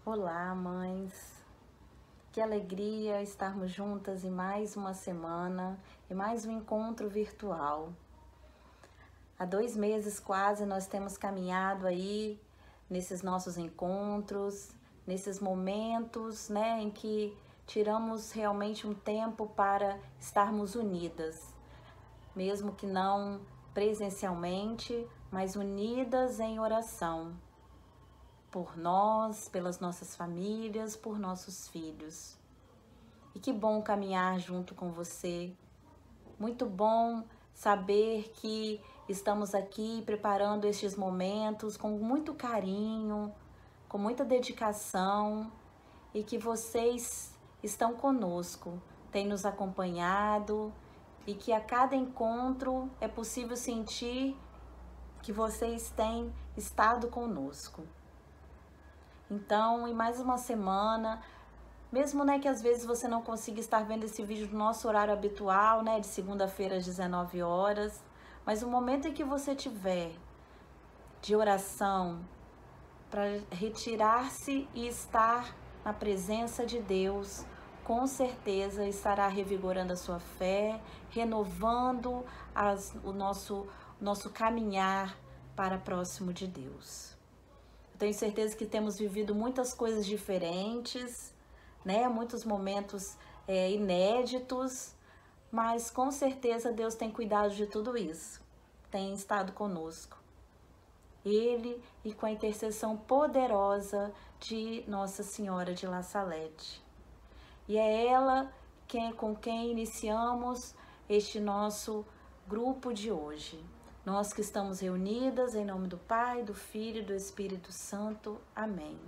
Olá, mães. Que alegria estarmos juntas em mais uma semana, em mais um encontro virtual. Há 2 meses quase nós temos caminhado aí nesses nossos encontros, nesses momentos, né, em que tiramos realmente um tempo para estarmos unidas, mesmo que não presencialmente, mas unidas em oração, por nós, pelas nossas famílias, por nossos filhos. E que bom caminhar junto com você. Muito bom saber que estamos aqui preparando estes momentos com muito carinho, com muita dedicação e que vocês estão conosco, têm nos acompanhado e que a cada encontro é possível sentir que vocês têm estado conosco. Então, em mais uma semana, mesmo, né, que às vezes você não consiga estar vendo esse vídeo no nosso horário habitual, né, de segunda-feira às 19 horas, mas o momento em que você tiver de oração para retirar-se e estar na presença de Deus, com certeza estará revigorando a sua fé, renovando o nosso caminhar para próximo de Deus. Eu tenho certeza que temos vivido muitas coisas diferentes, né? Muitos momentos inéditos, mas com certeza Deus tem cuidado de tudo isso, tem estado conosco. Ele e com a intercessão poderosa de Nossa Senhora de La Salette. E é ela com quem iniciamos este nosso grupo de hoje. Nós que estamos reunidas em nome do Pai, do Filho e do Espírito Santo. Amém.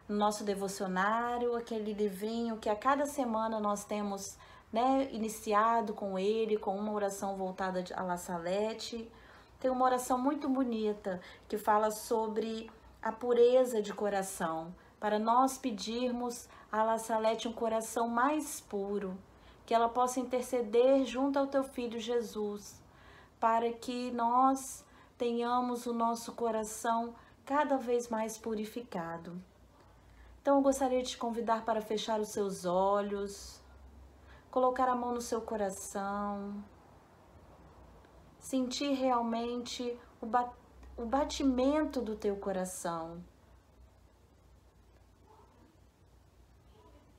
No nosso devocionário, aquele livrinho que a cada semana nós temos, né, iniciado com ele, com uma oração voltada a La Salette. Tem uma oração muito bonita que fala sobre a pureza de coração, para nós pedirmos a La Salette um coração mais puro, que ela possa interceder junto ao teu Filho Jesus, para que nós tenhamos o nosso coração cada vez mais purificado. Então eu gostaria de te convidar para fechar os seus olhos, colocar a mão no seu coração, sentir realmente o batimento do teu coração.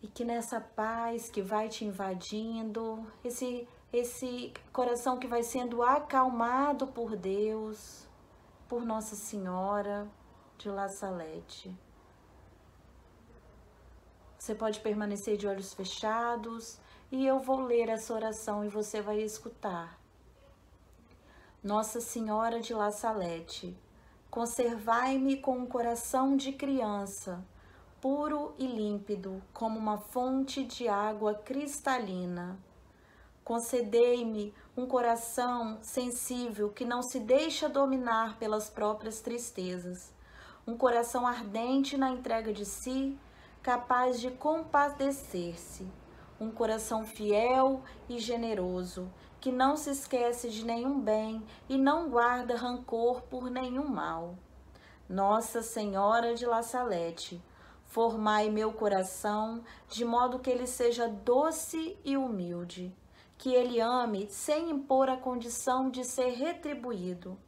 E que nessa paz que vai te invadindo, esse coração que vai sendo acalmado por Deus, por Nossa Senhora de La Salette. Você pode permanecer de olhos fechados e eu vou ler essa oração e você vai escutar. Nossa Senhora de La Salette, conservai-me com um coração de criança, puro e límpido, como uma fonte de água cristalina. Concedei-me um coração sensível que não se deixa dominar pelas próprias tristezas, um coração ardente na entrega de si, capaz de compadecer-se, um coração fiel e generoso, que não se esquece de nenhum bem e não guarda rancor por nenhum mal. Nossa Senhora de La Salette, formai meu coração de modo que ele seja doce e humilde, que ele ame sem impor a condição de ser retribuído,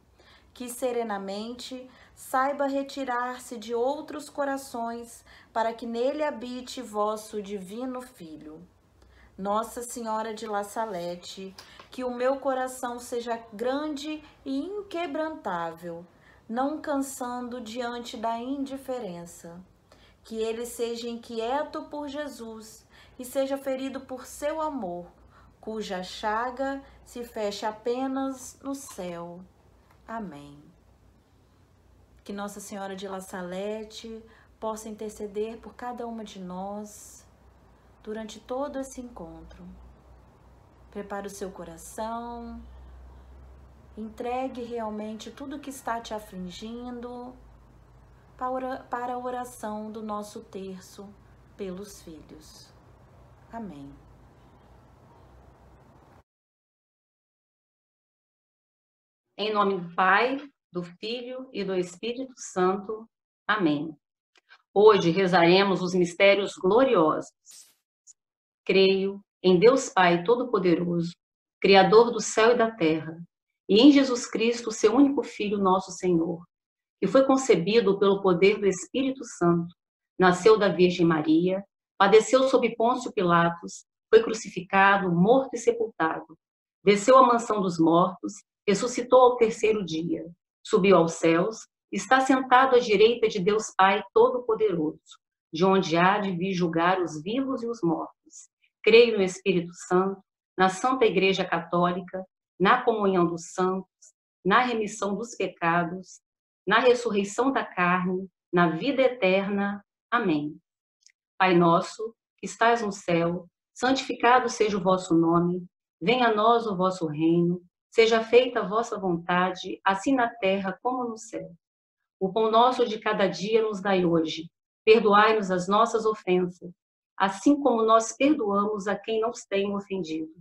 que serenamente saiba retirar-se de outros corações para que nele habite vosso divino Filho. Nossa Senhora de La Salette, que o meu coração seja grande e inquebrantável, não cansando diante da indiferença. Que ele seja inquieto por Jesus e seja ferido por seu amor, cuja chaga se fecha apenas no céu. Amém. Que Nossa Senhora de La Salette possa interceder por cada uma de nós durante todo esse encontro. Prepare o seu coração, entregue realmente tudo que está te afligindo para a oração do nosso terço pelos filhos. Amém. Em nome do Pai, do Filho e do Espírito Santo. Amém. Hoje rezaremos os mistérios gloriosos. Creio em Deus Pai Todo-Poderoso, Criador do céu e da terra, e em Jesus Cristo, seu único Filho, nosso Senhor, que foi concebido pelo poder do Espírito Santo, nasceu da Virgem Maria, padeceu sob Pôncio Pilatos, foi crucificado, morto e sepultado, desceu à mansão dos mortos, ressuscitou ao terceiro dia, subiu aos céus, está sentado à direita de Deus Pai Todo-Poderoso, de onde há de vir julgar os vivos e os mortos. Creio no Espírito Santo, na Santa Igreja Católica, na comunhão dos santos, na remissão dos pecados, na ressurreição da carne, na vida eterna. Amém. Pai nosso, que estais no céu, santificado seja o vosso nome, venha a nós o vosso reino, seja feita a vossa vontade, assim na terra como no céu. O pão nosso de cada dia nos dai hoje, perdoai-nos as nossas ofensas, assim como nós perdoamos a quem nos tem ofendido.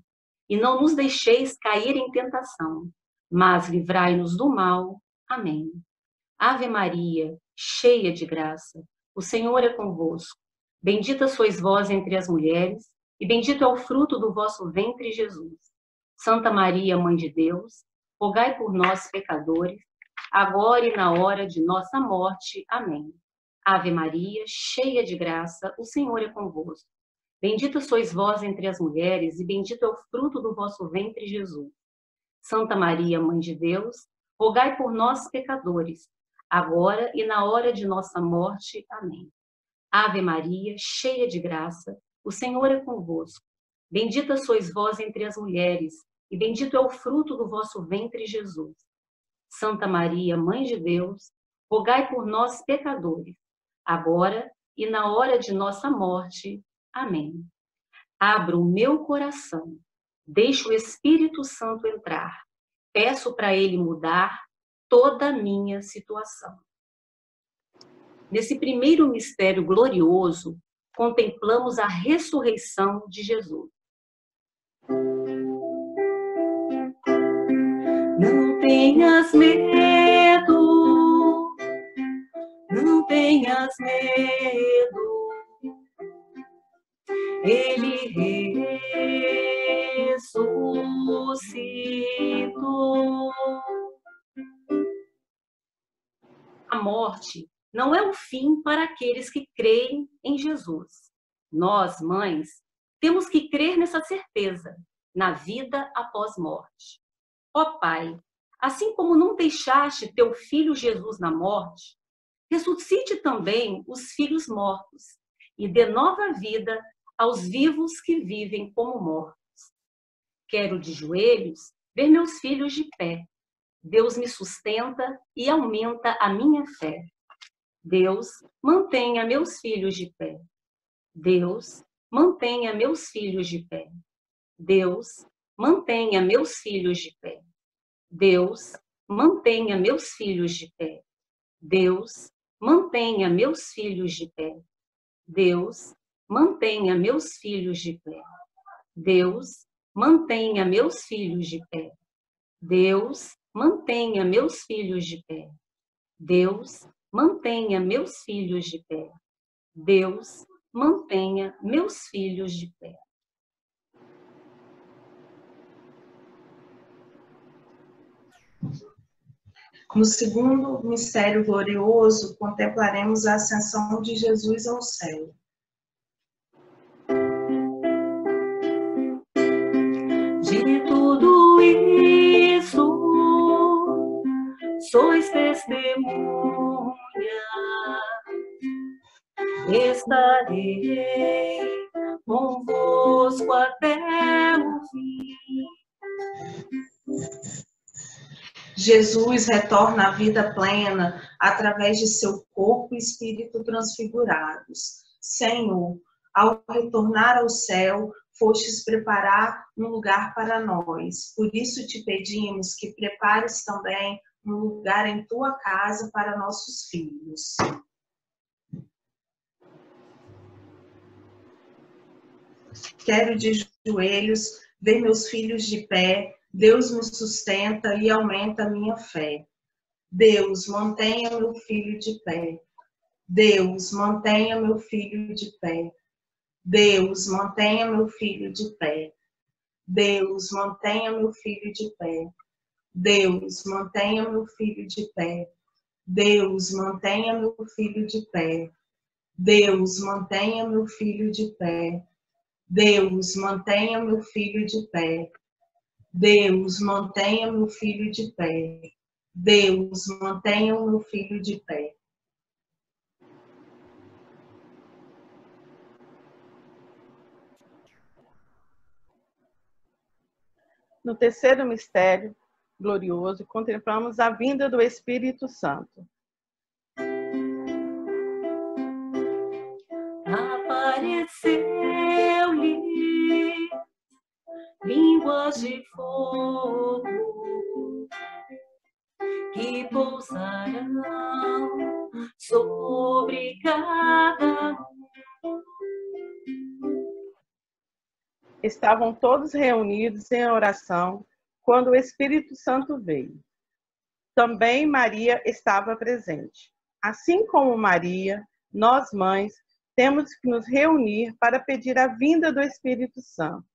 E não nos deixeis cair em tentação, mas livrai-nos do mal. Amém. Ave Maria, cheia de graça, o Senhor é convosco. Bendita sois vós entre as mulheres, e bendito é o fruto do vosso ventre, Jesus. Santa Maria, Mãe de Deus, rogai por nós, pecadores, agora e na hora de nossa morte. Amém. Ave Maria, cheia de graça, o Senhor é convosco. Bendita sois vós entre as mulheres, e bendito é o fruto do vosso ventre, Jesus. Santa Maria, Mãe de Deus, rogai por nós, pecadores, agora e na hora de nossa morte. Amém. Ave Maria, cheia de graça, o Senhor é convosco. Bendita sois vós entre as mulheres, e bendito é o fruto do vosso ventre, Jesus. Santa Maria, Mãe de Deus, rogai por nós, pecadores, agora e na hora de nossa morte. Amém. Abro o meu coração, deixo o Espírito Santo entrar, peço para ele mudar toda a minha situação. Nesse primeiro mistério glorioso, contemplamos a ressurreição de Jesus. Não tenhas medo, não tenhas medo, ele ressuscitou. A morte não é o fim para aqueles que creem em Jesus. Nós, mães, temos que crer nessa certeza, na vida após morte. Ó Pai, assim como não deixaste teu filho Jesus na morte, ressuscite também os filhos mortos e dê nova vida aos vivos que vivem como mortos. Quero de joelhos ver meus filhos de pé. Deus me sustenta e aumenta a minha fé. Deus, mantenha meus filhos de pé. Deus, mantenha meus filhos de pé. Deus, mantenha meus filhos de pé. Deus, mantenha meus filhos de pé. Deus, mantenha meus filhos de pé. Deus, mantenha meus filhos de pé. Deus, mantenha meus filhos de pé. Deus, mantenha meus filhos de pé. Deus, mantenha meus filhos de pé. Deus, mantenha meus filhos de pé. No segundo mistério glorioso, contemplaremos a ascensão de Jesus ao céu. De tudo isso, sois testemunha, estarei convosco até o fim. Jesus retorna à vida plena através de seu corpo e espírito transfigurados. Senhor, ao retornar ao céu, fostes preparar um lugar para nós. Por isso te pedimos que prepares também um lugar em tua casa para nossos filhos. Quero de joelhos ver meus filhos de pé. Deus me sustenta e aumenta a minha fé. Deus, mantenha meu filho de pé. Deus, mantenha meu filho de pé. Deus, mantenha meu filho de pé. Deus, mantenha meu filho de pé. Deus, mantenha meu filho de pé. Deus, mantenha meu filho de pé. Deus, mantenha meu filho de pé. Deus, mantenha meu filho de pé. Deus, mantenha meu filho de pé. Deus, mantenha o meu filho de pé. No terceiro mistério glorioso, contemplamos a vinda do Espírito Santo. Apareceu-lhe línguas de fogo que pousarão sobre cada um. Estavam todos reunidos em oração quando o Espírito Santo veio. Também Maria estava presente. Assim como Maria, nós mães temos que nos reunir para pedir a vinda do Espírito Santo.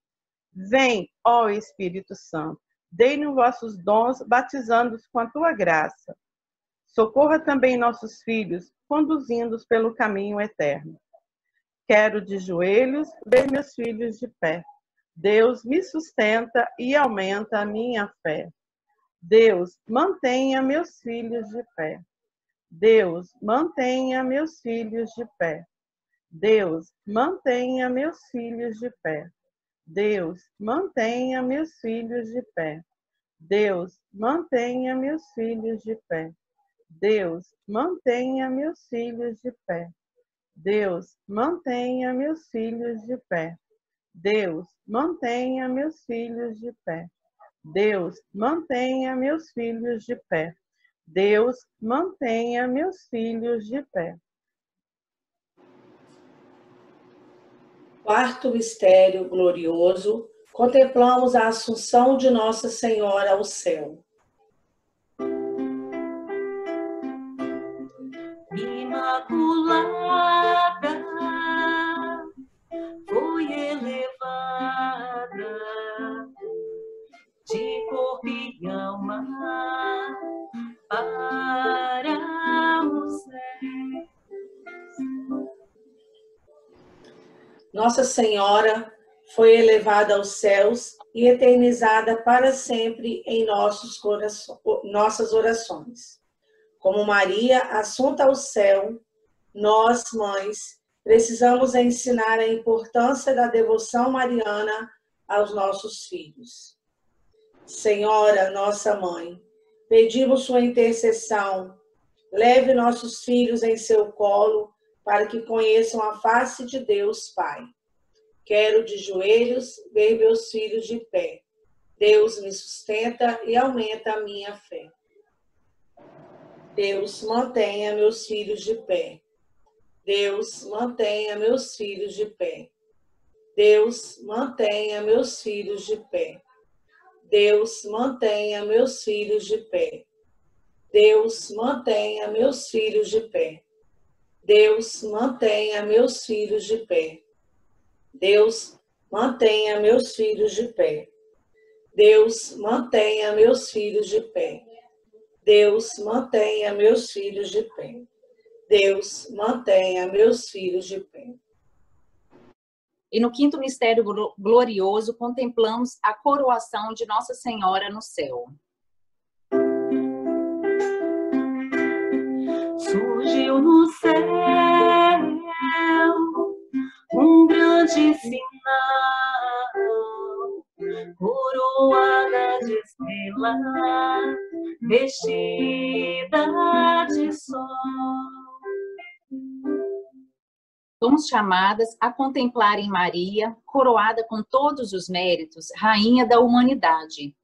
Vem, ó Espírito Santo, dê-nos vossos dons, batizando-os com a tua graça. Socorra também nossos filhos, conduzindo-os pelo caminho eterno. Quero de joelhos ver meus filhos de pé. Deus me sustenta e aumenta a minha fé. Deus, mantenha meus filhos de pé. Deus, mantenha meus filhos de pé. Deus, mantenha meus filhos de pé. Deus, mantenha meus filhos de pé. Deus, mantenha meus filhos de pé. Deus, mantenha meus filhos de pé. Deus, mantenha meus filhos de pé. Deus, mantenha meus filhos de pé. Deus, mantenha meus filhos de pé. Deus, mantenha meus filhos de pé. Quarto mistério glorioso, contemplamos a Assunção de Nossa Senhora ao céu. Imaculada foi elevada de corpo e alma para o céu. Nossa Senhora foi elevada aos céus e eternizada para sempre em nossas orações. Como Maria, assunta ao céu, nós, mães, precisamos ensinar a importância da devoção mariana aos nossos filhos. Senhora, nossa mãe, pedimos sua intercessão, leve nossos filhos em seu colo para que conheçam a face de Deus Pai. Quero de joelhos ver meus filhos de pé. Deus me sustenta e aumenta a minha fé. Deus, mantenha meus filhos de pé. Deus, mantenha meus filhos de pé. Deus, mantenha meus filhos de pé. Deus, mantenha meus filhos de pé. Deus, mantenha meus filhos de pé. Deus, mantenha meus filhos de pé. Deus, mantenha meus filhos de pé. Deus, mantenha meus filhos de pé. Deus, mantenha meus filhos de pé. Deus, mantenha meus filhos de pé. E no quinto mistério glorioso, contemplamos a coroação de Nossa Senhora no céu. Surgiu no céu um grande sinal, coroada de estrela, vestida de sol. Somos chamadas a contemplar em Maria, coroada com todos os méritos, rainha da humanidade.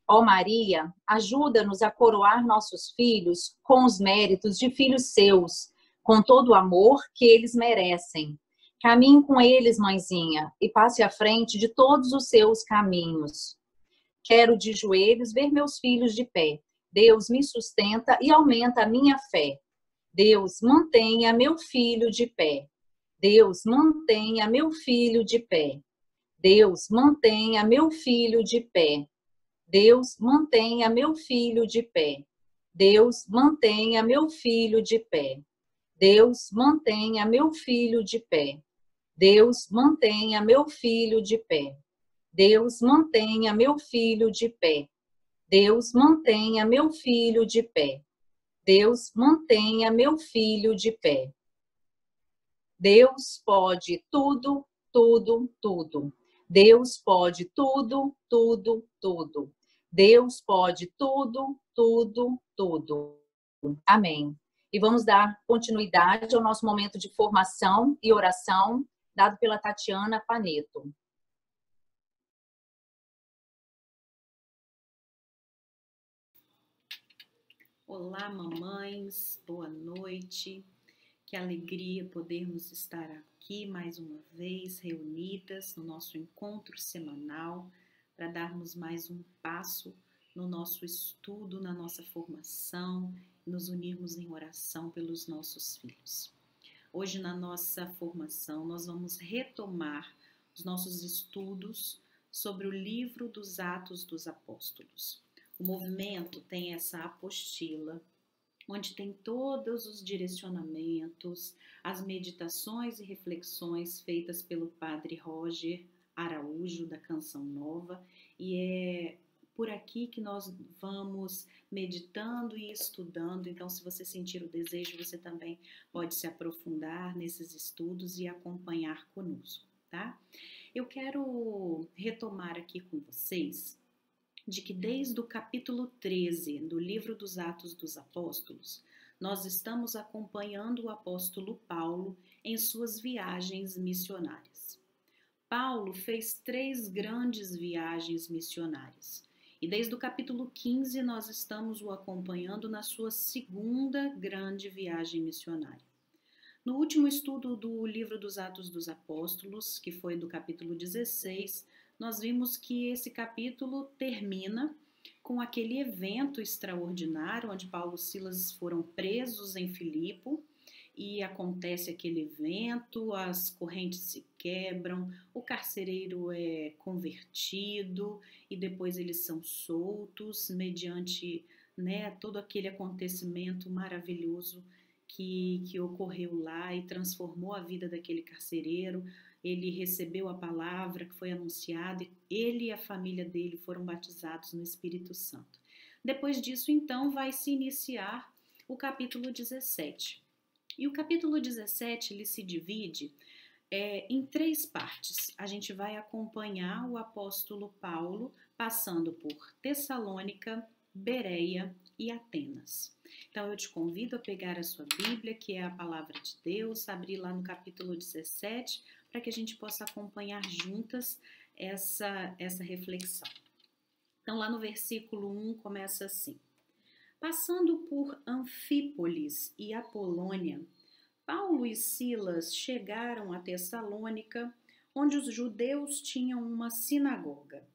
Ó Maria, ajuda-nos a coroar nossos filhos com os méritos de filhos seus, com todo o amor que eles merecem. Caminhe com eles, mãezinha, e passe à frente de todos os seus caminhos. Quero de joelhos ver meus filhos de pé. Deus me sustenta e aumenta a minha fé. Deus, mantenha meu filho de pé. Deus, mantenha meu filho de pé. Deus, mantenha meu filho de pé. Deus, mantenha meu filho de pé. Deus, mantenha meu filho de pé. Deus, mantenha meu filho de pé. Deus, mantenha meu filho de pé. Deus, mantenha meu filho de pé. Deus, mantenha meu filho de pé. Deus, mantenha meu filho de pé. Deus pode tudo, tudo, tudo. Deus pode tudo, tudo, tudo. Deus pode tudo, tudo, tudo. Amém. E vamos dar continuidade ao nosso momento de formação e oração, dado pela Tatiana Paneto. Olá, mamães, boa noite. Que alegria podermos estar aqui mais uma vez, reunidas no nosso encontro semanal, para darmos mais um passo no nosso estudo, na nossa formação, nos unirmos em oração pelos nossos filhos. Hoje, na nossa formação, nós vamos retomar os nossos estudos sobre o livro dos Atos dos Apóstolos. O movimento tem essa apostila, onde tem todos os direcionamentos, as meditações e reflexões feitas pelo Padre Roger Araújo, da Canção Nova, e é por aqui que nós vamos meditando e estudando. Então, se você sentir o desejo, você também pode se aprofundar nesses estudos e acompanhar conosco, tá? Eu quero retomar aqui com vocês de que desde o capítulo 13 do livro dos Atos dos Apóstolos, nós estamos acompanhando o apóstolo Paulo em suas viagens missionárias. Paulo fez 3 grandes viagens missionárias e desde o capítulo 15 nós estamos o acompanhando na sua segunda grande viagem missionária. No último estudo do livro dos Atos dos Apóstolos, que foi do capítulo 16, nós vimos que esse capítulo termina com aquele evento extraordinário onde Paulo e Silas foram presos em Filipo e acontece aquele evento, as correntes se quebram, o carcereiro é convertido e depois eles são soltos mediante, todo aquele acontecimento maravilhoso que ocorreu lá e transformou a vida daquele carcereiro. Ele recebeu a palavra que foi anunciada e ele e a família dele foram batizados no Espírito Santo. Depois disso, então, vai se iniciar o capítulo 17. E o capítulo 17, ele se divide em 3 partes. A gente vai acompanhar o apóstolo Paulo passando por Tessalônica, Bereia e Atenas. Então, eu te convido a pegar a sua Bíblia, que é a Palavra de Deus, abrir lá no capítulo 17, para que a gente possa acompanhar juntas essa reflexão. Então, lá no versículo 1 começa assim: Passando por Anfípolis e Apolônia, Paulo e Silas chegaram a Tessalônica, onde os judeus tinham uma sinagoga.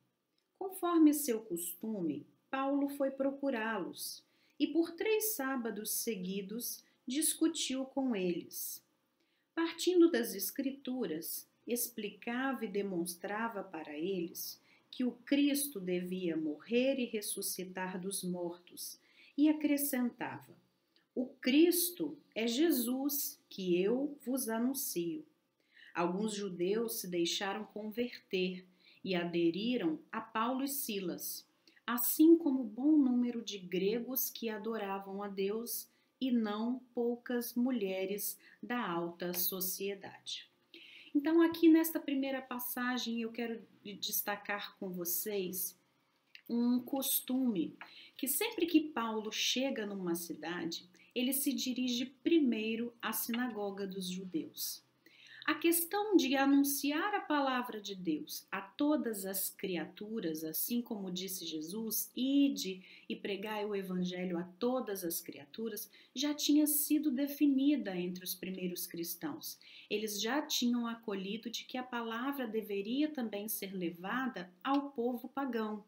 Conforme seu costume, Paulo foi procurá-los e por 3 sábados seguidos discutiu com eles. Partindo das Escrituras, explicava e demonstrava para eles que o Cristo devia morrer e ressuscitar dos mortos, e acrescentava: o Cristo é Jesus, que eu vos anuncio. Alguns judeus se deixaram converter e aderiram a Paulo e Silas, assim como bom número de gregos que adoravam a Deus e não poucas mulheres da alta sociedade. Então, aqui nesta primeira passagem, eu quero destacar com vocês um costume que sempre que Paulo chega numa cidade, ele se dirige primeiro à sinagoga dos judeus. A questão de anunciar a palavra de Deus a todas as criaturas, assim como disse Jesus, ide e pregai o evangelho a todas as criaturas, já tinha sido definida entre os primeiros cristãos. Eles já tinham acolhido de que a palavra deveria também ser levada ao povo pagão.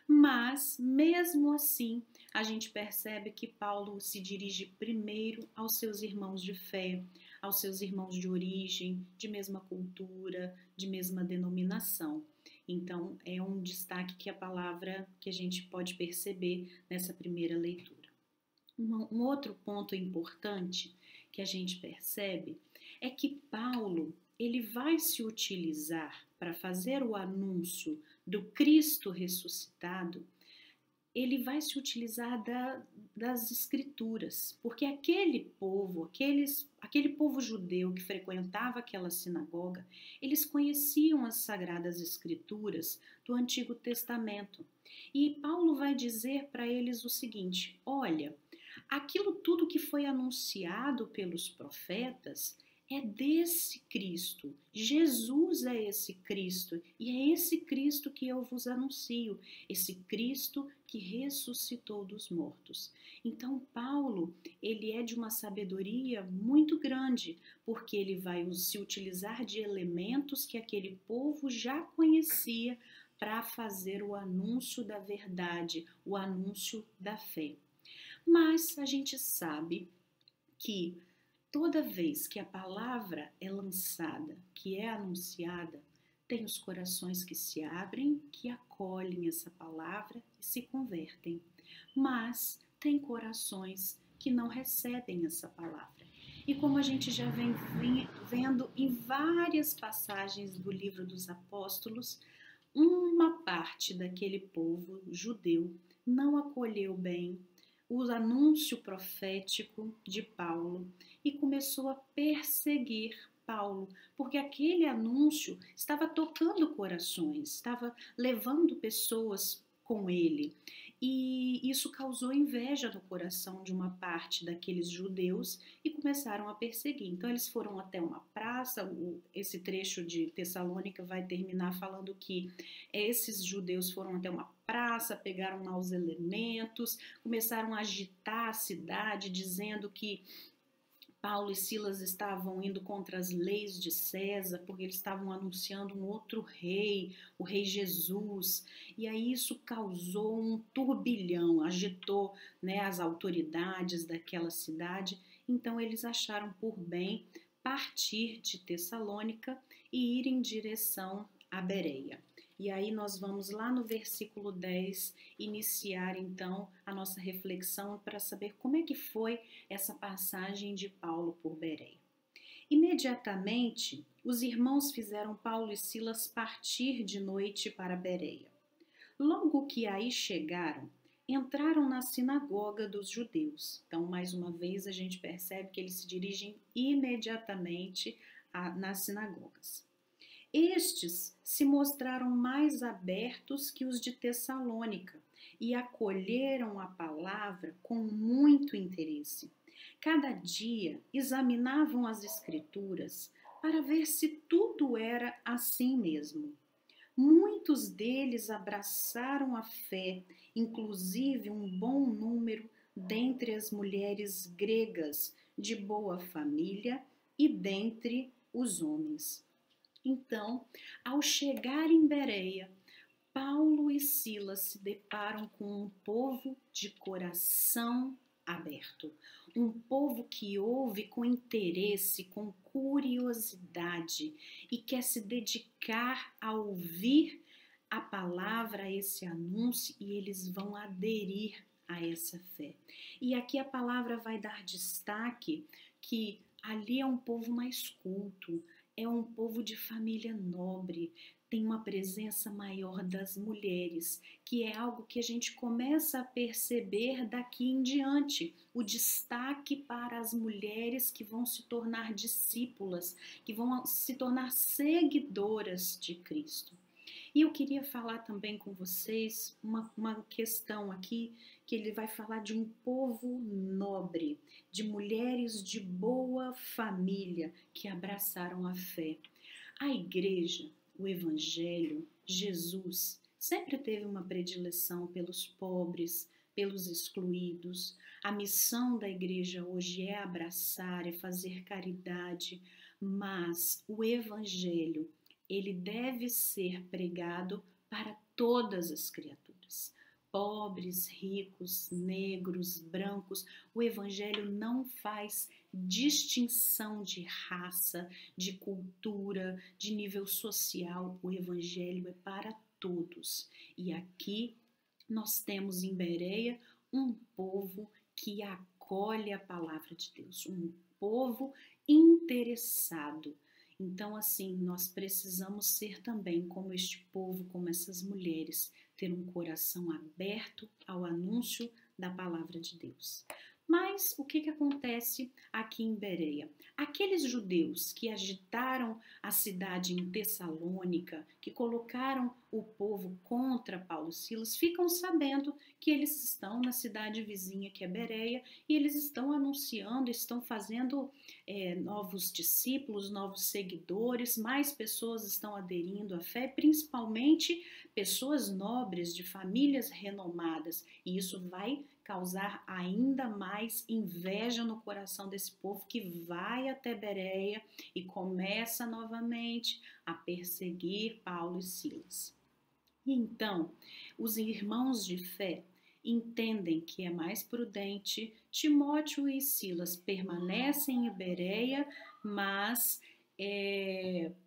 Mas, mesmo assim, a gente percebe que Paulo se dirige primeiro aos seus irmãos de fé, aos seus irmãos de origem, de mesma cultura, de mesma denominação. Então, é um destaque que a palavra que a gente pode perceber nessa primeira leitura. Um outro ponto importante que a gente percebe é que Paulo, ele vai se utilizar para fazer o anúncio do Cristo ressuscitado, ele vai se utilizar das escrituras, porque aquele povo judeu que frequentava aquela sinagoga, eles conheciam as sagradas escrituras do Antigo Testamento. E Paulo vai dizer para eles o seguinte: olha, aquilo tudo que foi anunciado pelos profetas é desse Cristo. Jesus é esse Cristo, e é esse Cristo que eu vos anuncio, esse Cristo que ressuscitou dos mortos. Então, Paulo, ele é de uma sabedoria muito grande, porque ele vai se utilizar de elementos que aquele povo já conhecia para fazer o anúncio da verdade, o anúncio da fé. Mas a gente sabe que toda vez que a palavra é lançada, que é anunciada, tem os corações que se abrem, que acolhem essa palavra e se convertem. Mas tem corações que não recebem essa palavra. E como a gente já vem vendo em várias passagens do livro dos apóstolos, uma parte daquele povo judeu não acolheu bem o anúncio profético de Paulo e começou a perseguir Paulo, porque aquele anúncio estava tocando corações, estava levando pessoas com ele. E isso causou inveja no coração de uma parte daqueles judeus e começaram a perseguir. Então eles foram até uma praça, esse trecho de Tessalônica vai terminar falando que esses judeus foram até uma praça, pegaram lá os elementos, começaram a agitar a cidade, dizendo que Paulo e Silas estavam indo contra as leis de César, porque eles estavam anunciando um outro rei, o rei Jesus. E aí isso causou um turbilhão, agitou, né, as autoridades daquela cidade. Então eles acharam por bem partir de Tessalônica e ir em direção a Bereia. E aí nós vamos lá no versículo 10 iniciar então a nossa reflexão para saber como é que foi essa passagem de Paulo por Bereia. Imediatamente, os irmãos fizeram Paulo e Silas partir de noite para Bereia. Logo que aí chegaram, entraram na sinagoga dos judeus. Então, mais uma vez, a gente percebe que eles se dirigem imediatamente nas sinagogas. Estes se mostraram mais abertos que os de Tessalônica e acolheram a palavra com muito interesse. Cada dia examinavam as Escrituras para ver se tudo era assim mesmo. Muitos deles abraçaram a fé, inclusive um bom número dentre as mulheres gregas de boa família e dentre os homens. Então, ao chegar em Bereia, Paulo e Silas se deparam com um povo de coração aberto, um povo que ouve com interesse, com curiosidade e quer se dedicar a ouvir a palavra, a esse anúncio, e eles vão aderir a essa fé. E aqui a palavra vai dar destaque que ali é um povo mais culto, é um povo de família nobre, tem uma presença maior das mulheres, que é algo que a gente começa a perceber daqui em diante, o destaque para as mulheres que vão se tornar discípulas, que vão se tornar seguidoras de Cristo. E eu queria falar também com vocês uma questão aqui, que ele vai falar de um povo nobre, de mulheres de boa família que abraçaram a fé. A igreja, o evangelho, Jesus, sempre teve uma predileção pelos pobres, pelos excluídos. A missão da igreja hoje é abraçar, é fazer caridade, mas o evangelho, ele deve ser pregado para todas as criaturas. pobres, ricos, negros, brancos. O evangelho não faz distinção de raça, de cultura, de nível social. O evangelho é para todos. E aqui nós temos em Bereia um povo que acolhe a palavra de Deus, um povo interessado. Então, assim, nós precisamos ser também como este povo, como essas mulheres, ter um coração aberto ao anúncio da palavra de Deus. Mas o que acontece aqui em Bereia? Aqueles judeus que agitaram a cidade em Tessalônica, que colocaram o povo contra Paulo e Silas, ficam sabendo que eles estão na cidade vizinha, que é Bereia, e eles estão anunciando, estão fazendo novos discípulos, novos seguidores, mais pessoas estão aderindo à fé, principalmente pessoas nobres, de famílias renomadas, e isso vai causar ainda mais inveja no coração desse povo que vai até Bereia e começa novamente a perseguir Paulo e Silas. E então, os irmãos de fé entendem que é mais prudente. Timóteo e Silas permanecem em Bereia, mas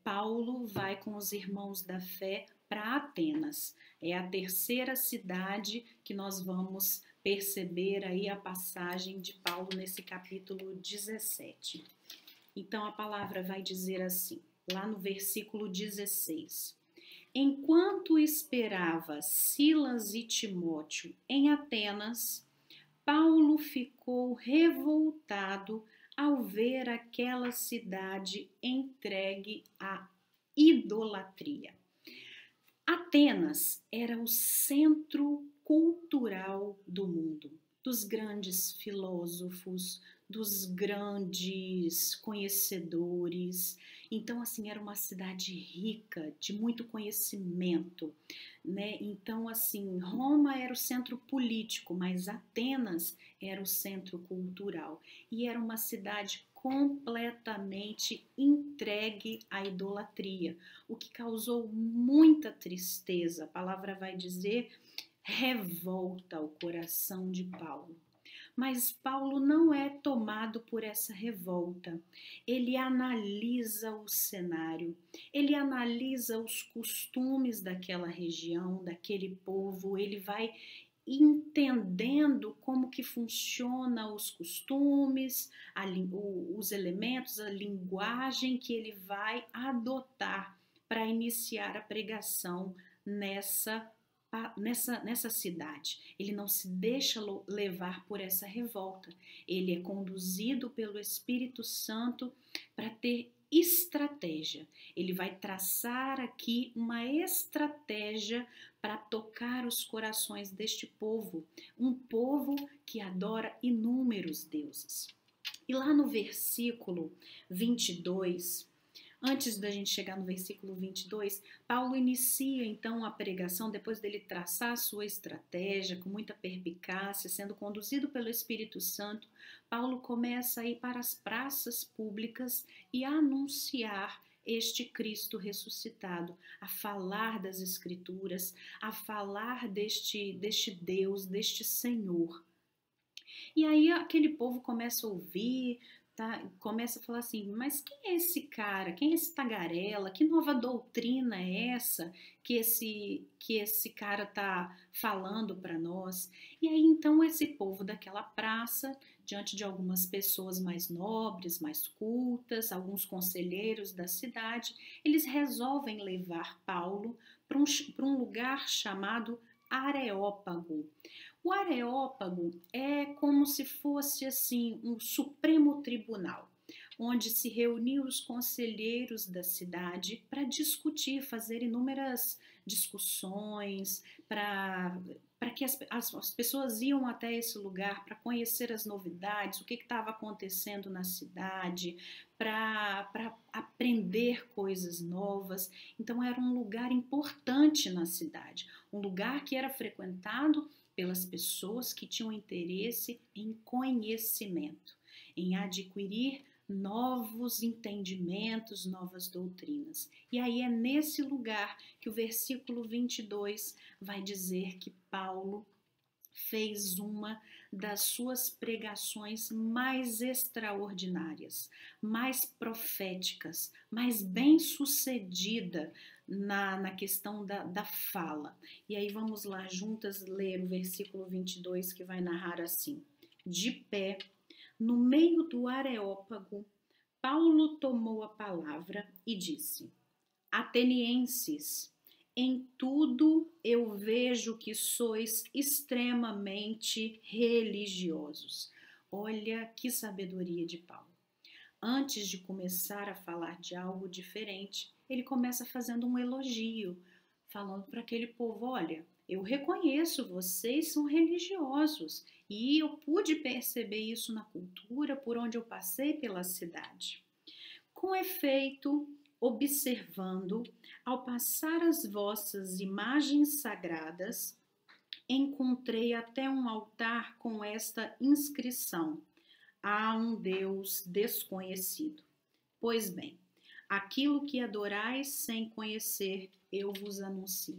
Paulo vai com os irmãos da fé para Atenas. É a terceira cidade que nós vamos perceber aí a passagem de Paulo nesse capítulo 17. Então a palavra vai dizer assim, lá no versículo 16. Enquanto esperava Silas e Timóteo em Atenas, Paulo ficou revoltado ao ver aquela cidade entregue à idolatria. Atenas era o centro cultural do mundo, dos grandes filósofos, dos grandes conhecedores. Então, assim, era uma cidade rica, de muito conhecimento, né? Então, assim, Roma era o centro político, mas Atenas era o centro cultural. E era uma cidade completamente entregue à idolatria, o que causou muita tristeza. A palavra vai dizer revolta ao coração de Paulo. Mas Paulo não é tomado por essa revolta. Ele analisa o cenário, ele analisa os costumes daquela região, daquele povo, ele vai entendendo como que funciona os costumes, os elementos, a linguagem que ele vai adotar para iniciar a pregação nessa cidade. Ele não se deixa levar por essa revolta. Ele é conduzido pelo Espírito Santo para ter estratégia. Ele vai traçar aqui uma estratégia para tocar os corações deste povo, um povo que adora inúmeros deuses. E lá no versículo 22, antes da gente chegar no versículo 22, Paulo inicia então a pregação, depois dele traçar a sua estratégia com muita perspicácia, sendo conduzido pelo Espírito Santo. Paulo começa a ir para as praças públicas e a anunciar este Cristo ressuscitado, a falar das Escrituras, a falar deste Deus, deste Senhor. E aí aquele povo começa a ouvir, começa a falar assim, mas quem é esse cara? Quem é esse tagarela? Que nova doutrina é essa que esse cara está falando para nós? E aí então esse povo daquela praça, diante de algumas pessoas mais nobres, mais cultas, alguns conselheiros da cidade, eles resolvem levar Paulo para um lugar chamado Areópago. O Areópago é como se fosse assim um Supremo Tribunal, onde se reuniam os conselheiros da cidade para discutir, fazer inúmeras discussões, para que as pessoas iam até esse lugar para conhecer as novidades, o que estava acontecendo na cidade, para aprender coisas novas. Então era um lugar importante na cidade, um lugar que era frequentado pelas pessoas que tinham interesse em conhecimento, em adquirir novos entendimentos, novas doutrinas. E aí é nesse lugar que o versículo 22 vai dizer que Paulo fez uma das suas pregações mais extraordinárias, mais proféticas, mais bem-sucedida na questão da fala. E aí vamos lá juntas ler o versículo 22 que vai narrar assim: de pé, no meio do Areópago, Paulo tomou a palavra e disse: Atenienses, em tudo eu vejo que sois extremamente religiosos. Olha que sabedoria de Paulo. Antes de começar a falar de algo diferente, ele começa fazendo um elogio, falando para aquele povo: olha, eu reconheço, vocês são religiosos, e eu pude perceber isso na cultura por onde eu passei pela cidade. Com efeito, observando, ao passar as vossas imagens sagradas, encontrei até um altar com esta inscrição: há um Deus desconhecido. Pois bem, aquilo que adorais sem conhecer, eu vos anuncio.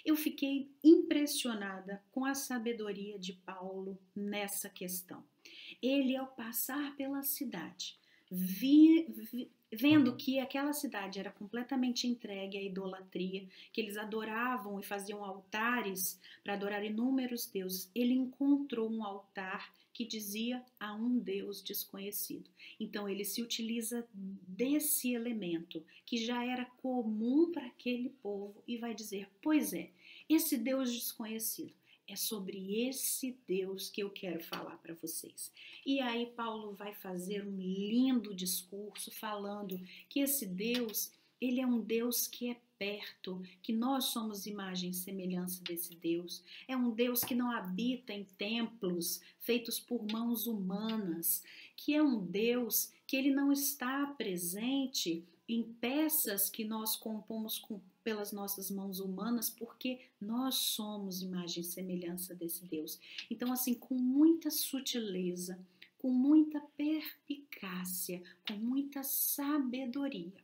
Eu fiquei impressionada com a sabedoria de Paulo nessa questão. Ele, ao passar pela cidade, vendo que aquela cidade era completamente entregue à idolatria, que eles adoravam e faziam altares para adorar inúmeros deuses, ele encontrou um altar que dizia a um Deus desconhecido. Então ele se utiliza desse elemento que já era comum para aquele povo e vai dizer: pois é, esse Deus desconhecido, é sobre esse Deus que eu quero falar para vocês. E aí Paulo vai fazer um lindo discurso falando que esse Deus, ele é um Deus que é perto, que nós somos imagem e semelhança desse Deus. É um Deus que não habita em templos feitos por mãos humanas, que é um Deus que ele não está presente em peças que nós compomos pelas nossas mãos humanas, porque nós somos imagem e semelhança desse Deus. Então, assim, com muita sutileza, com muita perspicácia, com muita sabedoria,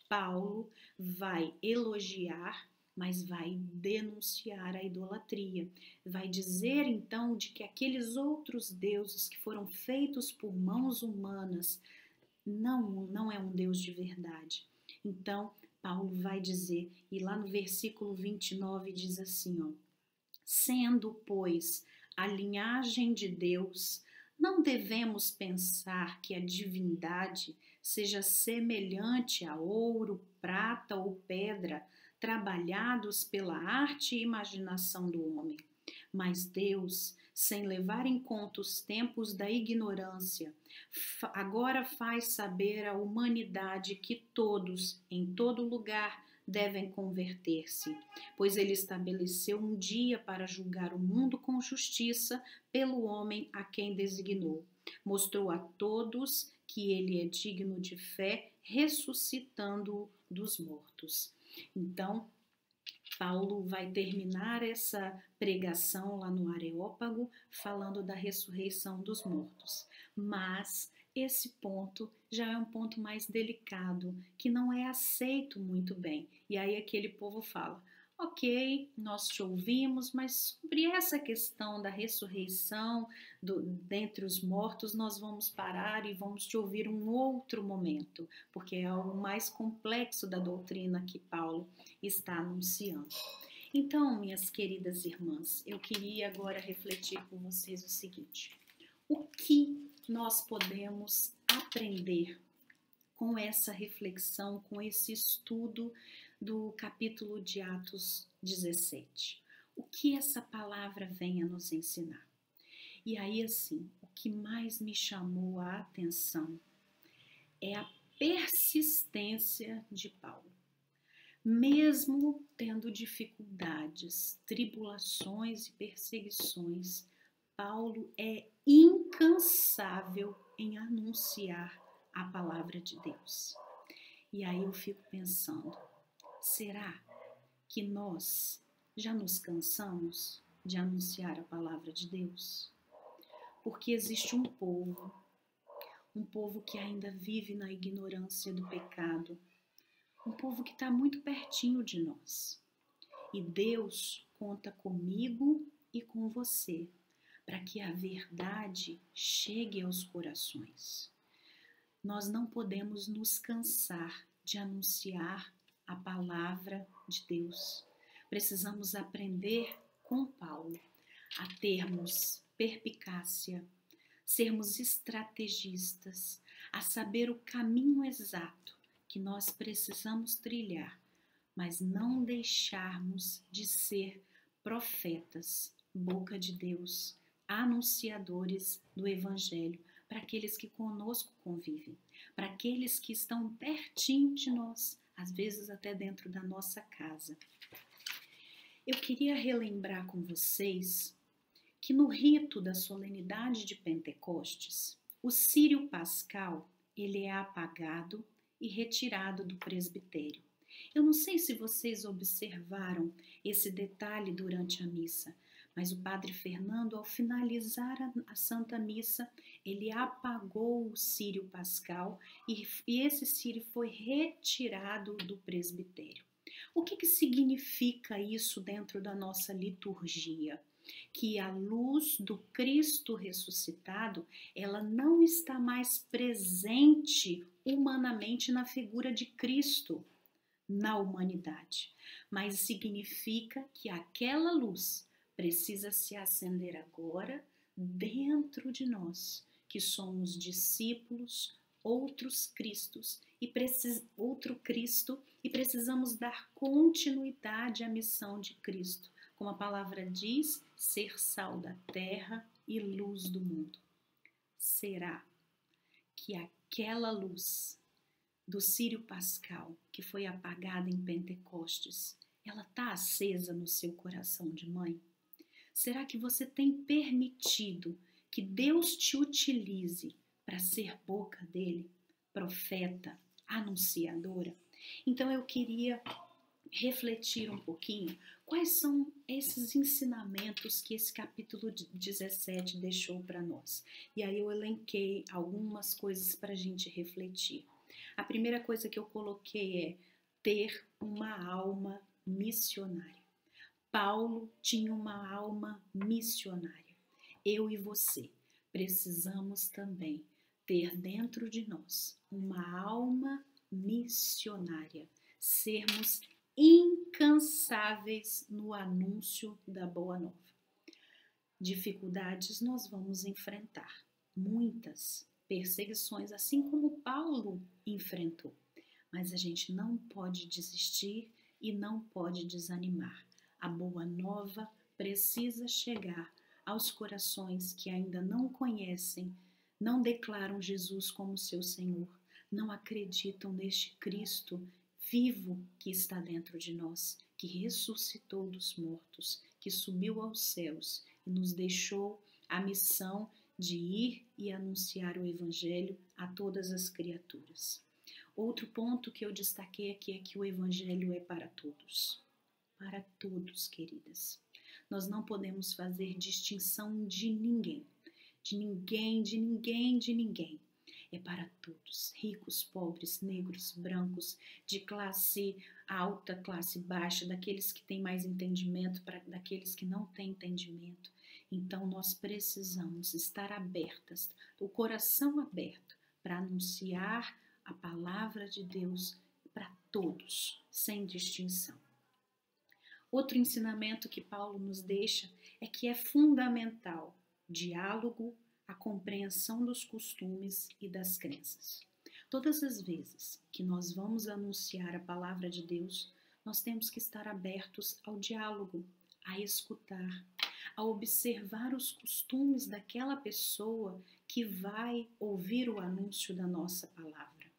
Paulo vai elogiar, mas vai denunciar a idolatria. Vai dizer, então, de que aqueles outros deuses que foram feitos por mãos humanas não é um Deus de verdade. Então, Paulo vai dizer, e lá no versículo 29 diz assim, ó: sendo, pois, a linhagem de Deus, não devemos pensar que a divindade seja semelhante a ouro, prata ou pedra, trabalhados pela arte e imaginação do homem. Mas Deus, sem levar em conta os tempos da ignorância, agora faz saber à humanidade que todos, em todo lugar, devem converter-se, pois ele estabeleceu um dia para julgar o mundo com justiça pelo homem a quem designou. Mostrou a todos que ele é digno de fé, ressuscitando-o dos mortos. Então, Paulo vai terminar essa pregação lá no Areópago falando da ressurreição dos mortos. Mas esse ponto já é um ponto mais delicado, que não é aceito muito bem. E aí aquele povo fala: ok, nós te ouvimos, mas sobre essa questão da ressurreição dentre os mortos, nós vamos parar e vamos te ouvir um outro momento, porque é algo mais complexo da doutrina que Paulo está anunciando. Então, minhas queridas irmãs, eu queria agora refletir com vocês o seguinte: o que nós podemos aprender com essa reflexão, com esse estudo do capítulo de Atos 17? O que essa palavra vem a nos ensinar? E aí, assim, o que mais me chamou a atenção é a persistência de Paulo. Mesmo tendo dificuldades, tribulações e perseguições, Paulo é incansável em anunciar a palavra de Deus. E aí eu fico pensando, será que nós já nos cansamos de anunciar a palavra de Deus? Porque existe um povo um povo que ainda vive na ignorância do pecado, um povo que está muito pertinho de nós. E Deus conta comigo e com você, para que a verdade chegue aos corações. Nós não podemos nos cansar de anunciar a palavra de Deus. Precisamos aprender com Paulo a termos perspicácia, sermos estrategistas, a saber o caminho exato que nós precisamos trilhar, mas não deixarmos de ser profetas, boca de Deus, anunciadores do Evangelho, para aqueles que conosco convivem, para aqueles que estão pertinho de nós, às vezes até dentro da nossa casa. Eu queria relembrar com vocês que no rito da solenidade de Pentecostes, o círio pascal, ele é apagado e retirado do presbitério. Eu não sei se vocês observaram esse detalhe durante a missa, mas o padre Fernando, ao finalizar a Santa Missa, ele apagou o círio pascal e esse círio foi retirado do presbitério. O que significa isso dentro da nossa liturgia? Que a luz do Cristo ressuscitado, ela não está mais presente humanamente na figura de Cristo na humanidade, mas significa que aquela luz precisa se acender agora dentro de nós, que somos discípulos, outros Cristos outro Cristo, e precisamos dar continuidade à missão de Cristo. Como a palavra diz, ser sal da terra e luz do mundo. Será que aquela luz do círio pascal que foi apagada em Pentecostes, ela está acesa no seu coração de mãe? Será que você tem permitido que Deus te utilize para ser boca dele, profeta, anunciadora? Então eu queria refletir um pouquinho quais são esses ensinamentos que esse capítulo 17 deixou para nós. E aí eu elenquei algumas coisas para a gente refletir. A primeira coisa que eu coloquei é ter uma alma missionária. Paulo tinha uma alma missionária. Eu e você precisamos também ter dentro de nós uma alma missionária, sermos incansáveis no anúncio da Boa Nova. Dificuldades nós vamos enfrentar, muitas perseguições, assim como Paulo enfrentou, mas a gente não pode desistir e não pode desanimar. A Boa Nova precisa chegar aos corações que ainda não conhecem, não declaram Jesus como seu Senhor, não acreditam neste Cristo vivo que está dentro de nós, que ressuscitou dos mortos, que subiu aos céus e nos deixou a missão de ir e anunciar o Evangelho a todas as criaturas. Outro ponto que eu destaquei aqui é que o Evangelho é para todos. Para todos, queridas. Nós não podemos fazer distinção de ninguém. De ninguém, de ninguém, de ninguém. É para todos, ricos, pobres, negros, brancos, de classe alta, classe baixa, daqueles que têm mais entendimento, daqueles que não têm entendimento. Então nós precisamos estar abertas, o coração aberto, para anunciar a palavra de Deus para todos, sem distinção. Outro ensinamento que Paulo nos deixa é que é fundamental diálogo, a compreensão dos costumes e das crenças. Todas as vezes que nós vamos anunciar a palavra de Deus, nós temos que estar abertos ao diálogo, a escutar, a observar os costumes daquela pessoa que vai ouvir o anúncio da nossa palavra.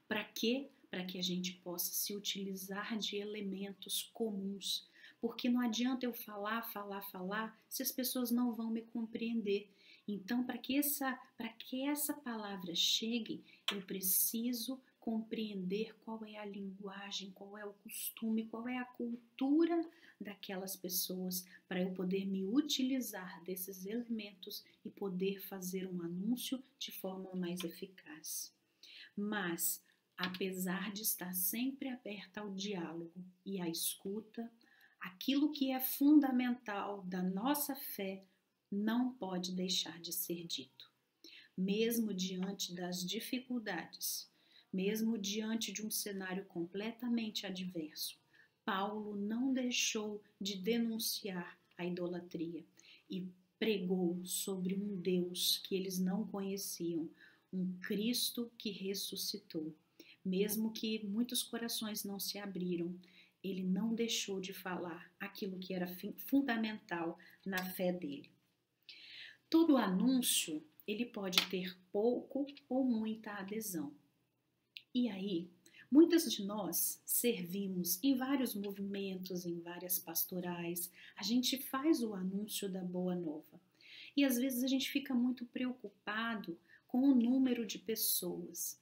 Para quê? Para que a gente possa se utilizar de elementos comuns, porque não adianta eu falar, se as pessoas não vão me compreender. Então, para que essa palavra chegue, eu preciso compreender qual é a linguagem, qual é o costume, qual é a cultura daquelas pessoas, para eu poder me utilizar desses elementos e poder fazer um anúncio de forma mais eficaz. Mas, apesar de estar sempre aberta ao diálogo e à escuta, aquilo que é fundamental da nossa fé não pode deixar de ser dito. Mesmo diante das dificuldades, mesmo diante de um cenário completamente adverso, Paulo não deixou de denunciar a idolatria e pregou sobre um Deus que eles não conheciam, um Cristo que ressuscitou. Mesmo que muitos corações não se abriram, ele não deixou de falar aquilo que era fundamental na fé dele. Todo anúncio, ele pode ter pouco ou muita adesão. E aí, muitas de nós servimos em vários movimentos, em várias pastorais, a gente faz o anúncio da Boa Nova. E às vezes a gente fica muito preocupado com o número de pessoas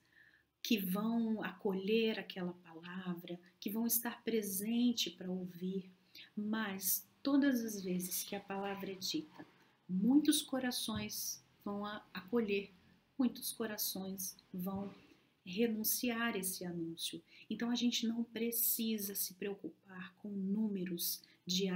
que vão acolher aquela palavra, que vão estar presente para ouvir, mas todas as vezes que a palavra é dita, muitos corações vão acolher, muitos corações vão renunciar esse anúncio. Então a gente não precisa se preocupar com números de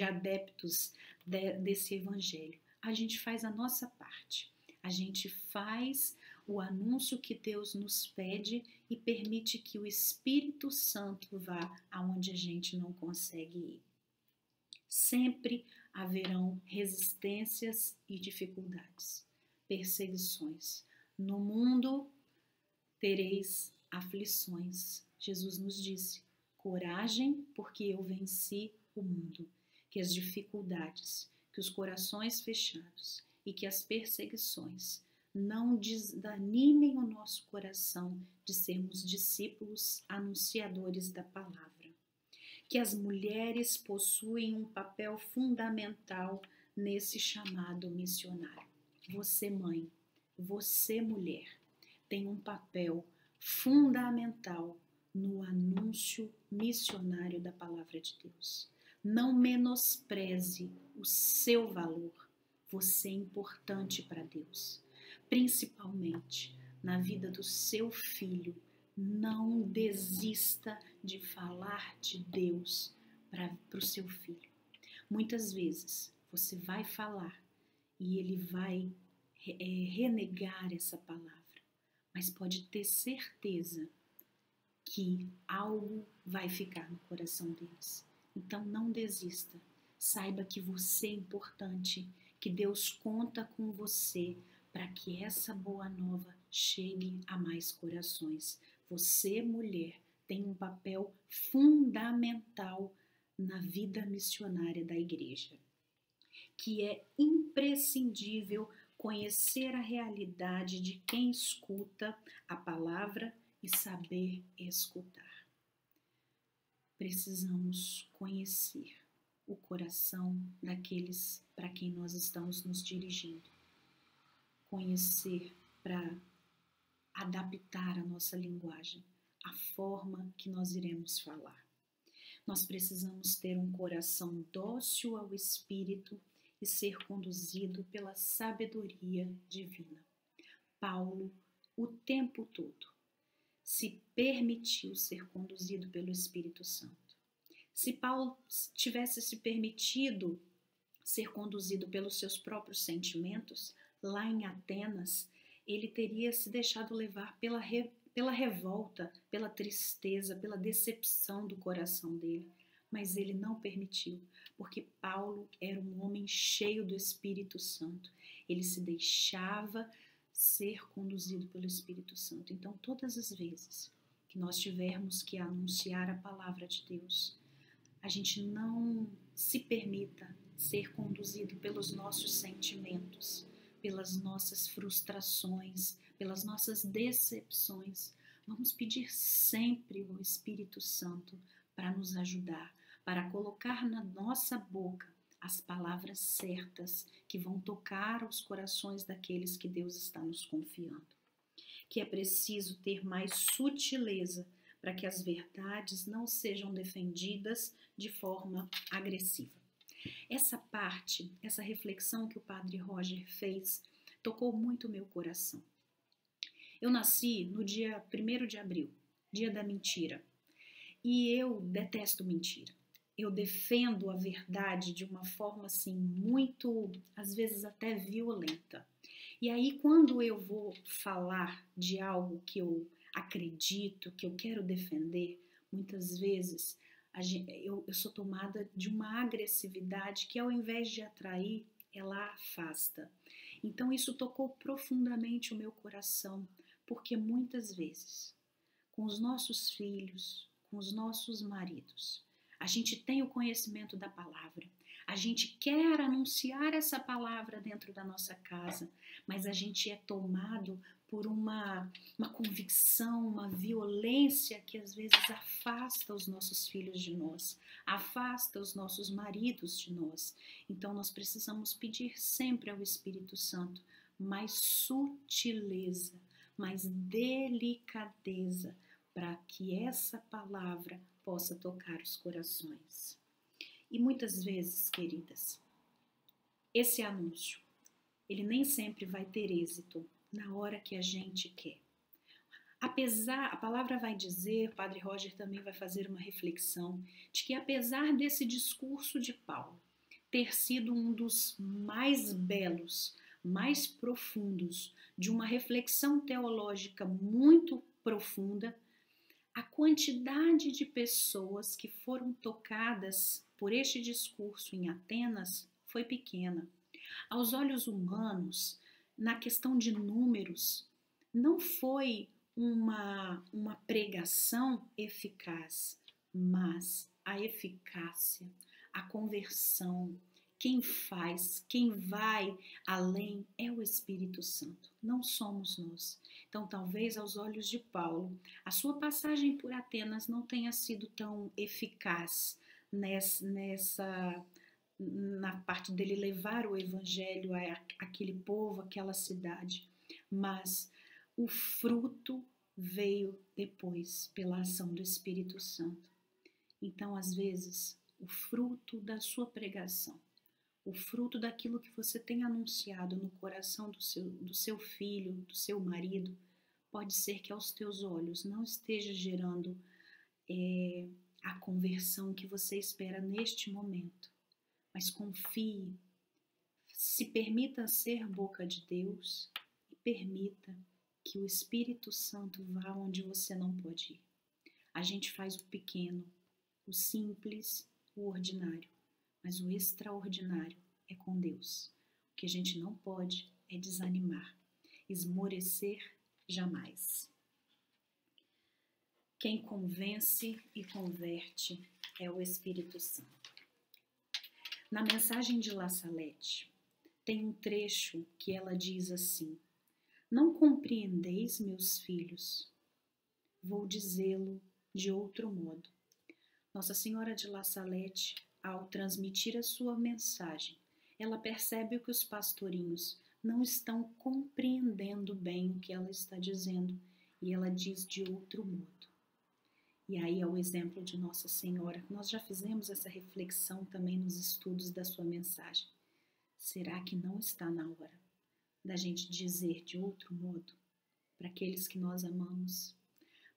adeptos desse evangelho. A gente faz a nossa parte. A gente faz o anúncio que Deus nos pede e permite que o Espírito Santo vá aonde a gente não consegue ir. Sempre haverão resistências e dificuldades, perseguições. No mundo tereis aflições. Jesus nos disse: coragem, porque eu venci o mundo. Que as dificuldades, que os corações fechados e que as perseguições não desanimem o nosso coração de sermos discípulos anunciadores da palavra. Que as mulheres possuem um papel fundamental nesse chamado missionário. Você, mãe, você, mulher, tem um papel fundamental no anúncio missionário da palavra de Deus. Não menospreze o seu valor. Você é importante para Deus, principalmente na vida do seu filho. Não desista de falar de Deus para o seu filho. Muitas vezes você vai falar e ele vai renegar essa palavra, mas pode ter certeza que algo vai ficar no coração deles. Então não desista. Saiba que você é importante, que Deus conta com você para que essa boa nova chegue a mais corações. Você, mulher, tem um papel fundamental na vida missionária da igreja, que é imprescindível conhecer a realidade de quem escuta a palavra e saber escutar. Precisamos conhecer o coração daqueles para quem nós estamos nos dirigindo. Conhecer para adaptar a nossa linguagem, a forma que nós iremos falar. Nós precisamos ter um coração dócil ao Espírito e ser conduzido pela sabedoria divina. Paulo, o tempo todo, se permitiu ser conduzido pelo Espírito Santo. Se Paulo tivesse se permitido ser conduzido pelos seus próprios sentimentos, lá em Atenas, ele teria se deixado levar pela revolta, pela tristeza, pela decepção do coração dele. Mas ele não permitiu, porque Paulo era um homem cheio do Espírito Santo. Ele se deixava ser conduzido pelo Espírito Santo. Então, todas as vezes que nós tivermos que anunciar a palavra de Deus, a gente não se permita ser conduzido pelos nossos sentimentos, pelas nossas frustrações, pelas nossas decepções. Vamos pedir sempre ao Espírito Santo para nos ajudar, para colocar na nossa boca as palavras certas que vão tocar os corações daqueles que Deus está nos confiando. que é preciso ter mais sutileza para que as verdades não sejam defendidas de forma agressiva. Essa parte, essa reflexão que o Padre Roger fez, tocou muito o meu coração. Eu nasci no dia 1º de abril, dia da mentira, e eu detesto mentira. Eu defendo a verdade de uma forma assim muito, às vezes até violenta. E aí quando eu vou falar de algo que eu acredito, que eu quero defender, muitas vezes eu sou tomada de uma agressividade que ao invés de atrair, ela afasta. Então isso tocou profundamente o meu coração, porque muitas vezes, com os nossos filhos, com os nossos maridos, a gente tem o conhecimento da palavra, a gente quer anunciar essa palavra dentro da nossa casa, mas a gente é tomado por uma convicção, uma violência que às vezes afasta os nossos filhos de nós, afasta os nossos maridos de nós. Então nós precisamos pedir sempre ao Espírito Santo mais sutileza, mais delicadeza, para que essa palavra possa tocar os corações. E muitas vezes, queridas, esse anúncio, ele nem sempre vai ter êxito na hora que a gente quer. A palavra vai dizer, o Padre Roger também vai fazer uma reflexão, de que apesar desse discurso de Paulo ter sido um dos mais belos, mais profundos, de uma reflexão teológica muito profunda, a quantidade de pessoas que foram tocadas por este discurso em Atenas foi pequena. Aos olhos humanos, na questão de números, não foi uma pregação eficaz, mas a eficácia, a conversão, quem faz, quem vai além é o Espírito Santo, não somos nós. Então, talvez aos olhos de Paulo, a sua passagem por Atenas não tenha sido tão eficaz na parte dele levar o evangelho àquele povo, àquela cidade, mas o fruto veio depois pela ação do Espírito Santo. Então, às vezes, o fruto da sua pregação, o fruto daquilo que você tem anunciado no coração do seu filho, do seu marido, pode ser que aos teus olhos não esteja gerando a conversão que você espera neste momento. Mas confie, se permita ser boca de Deus e permita que o Espírito Santo vá onde você não pode ir. A gente faz o pequeno, o simples, o ordinário, mas o extraordinário é com Deus. O que a gente não pode é desanimar, esmorecer jamais. Quem convence e converte é o Espírito Santo. Na mensagem de La Salette, tem um trecho que ela diz assim: não compreendeis, meus filhos? Vou dizê-lo de outro modo. Nossa Senhora de La Salette, ao transmitir a sua mensagem, ela percebe que os pastorinhos não estão compreendendo bem o que ela está dizendo e ela diz de outro modo. E aí é o exemplo de Nossa Senhora. Nós já fizemos essa reflexão também nos estudos da sua mensagem. Será que não está na hora da gente dizer de outro modo para aqueles que nós amamos,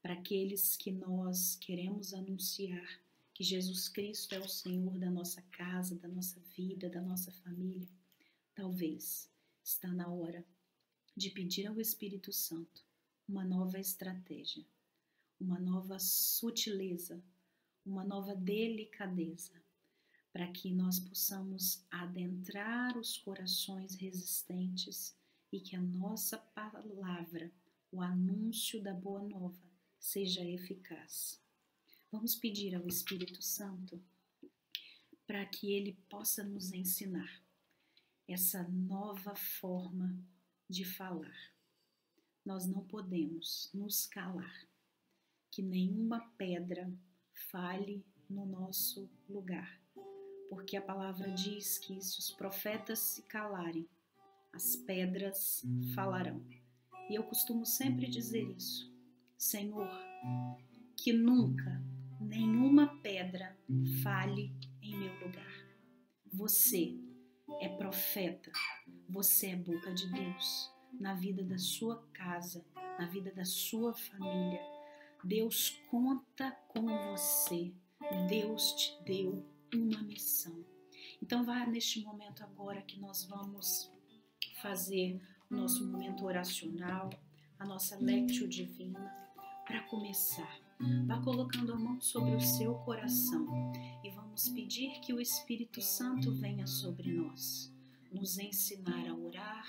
para aqueles que nós queremos anunciar que Jesus Cristo é o Senhor da nossa casa, da nossa vida, da nossa família? Talvez está na hora de pedir ao Espírito Santo uma nova estratégia, uma nova sutileza, uma nova delicadeza, para que nós possamos adentrar os corações resistentes e que a nossa palavra, o anúncio da boa nova, seja eficaz. Vamos pedir ao Espírito Santo para que ele possa nos ensinar essa nova forma de falar. Nós não podemos nos calar. Que nenhuma pedra fale no nosso lugar, porque a palavra diz que se os profetas se calarem, as pedras falarão. E eu costumo sempre dizer isso. Senhor, que nunca nenhuma pedra fale em meu lugar. Você é profeta, você é boca de Deus na vida da sua casa, na vida da sua família. Deus conta com você. Deus te deu uma missão. Então vá neste momento agora que nós vamos fazer o nosso momento oracional, a nossa Lectio Divina. Para começar, vá colocando a mão sobre o seu coração e vamos pedir que o Espírito Santo venha sobre nós, nos ensinar a orar,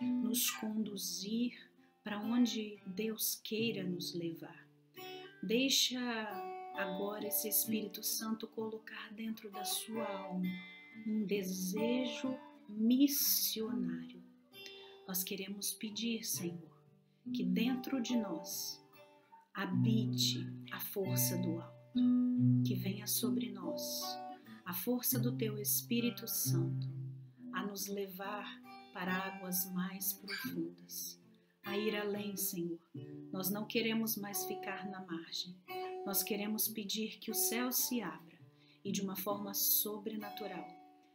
nos conduzir para onde Deus queira nos levar. Deixa agora esse Espírito Santo colocar dentro da sua alma um desejo missionário. Nós queremos pedir, Senhor, que dentro de nós habite a força do alto, que venha sobre nós a força do Teu Espírito Santo a nos levar para águas mais profundas, a ir além, Senhor. Nós não queremos mais ficar na margem, nós queremos pedir que o céu se abra e de uma forma sobrenatural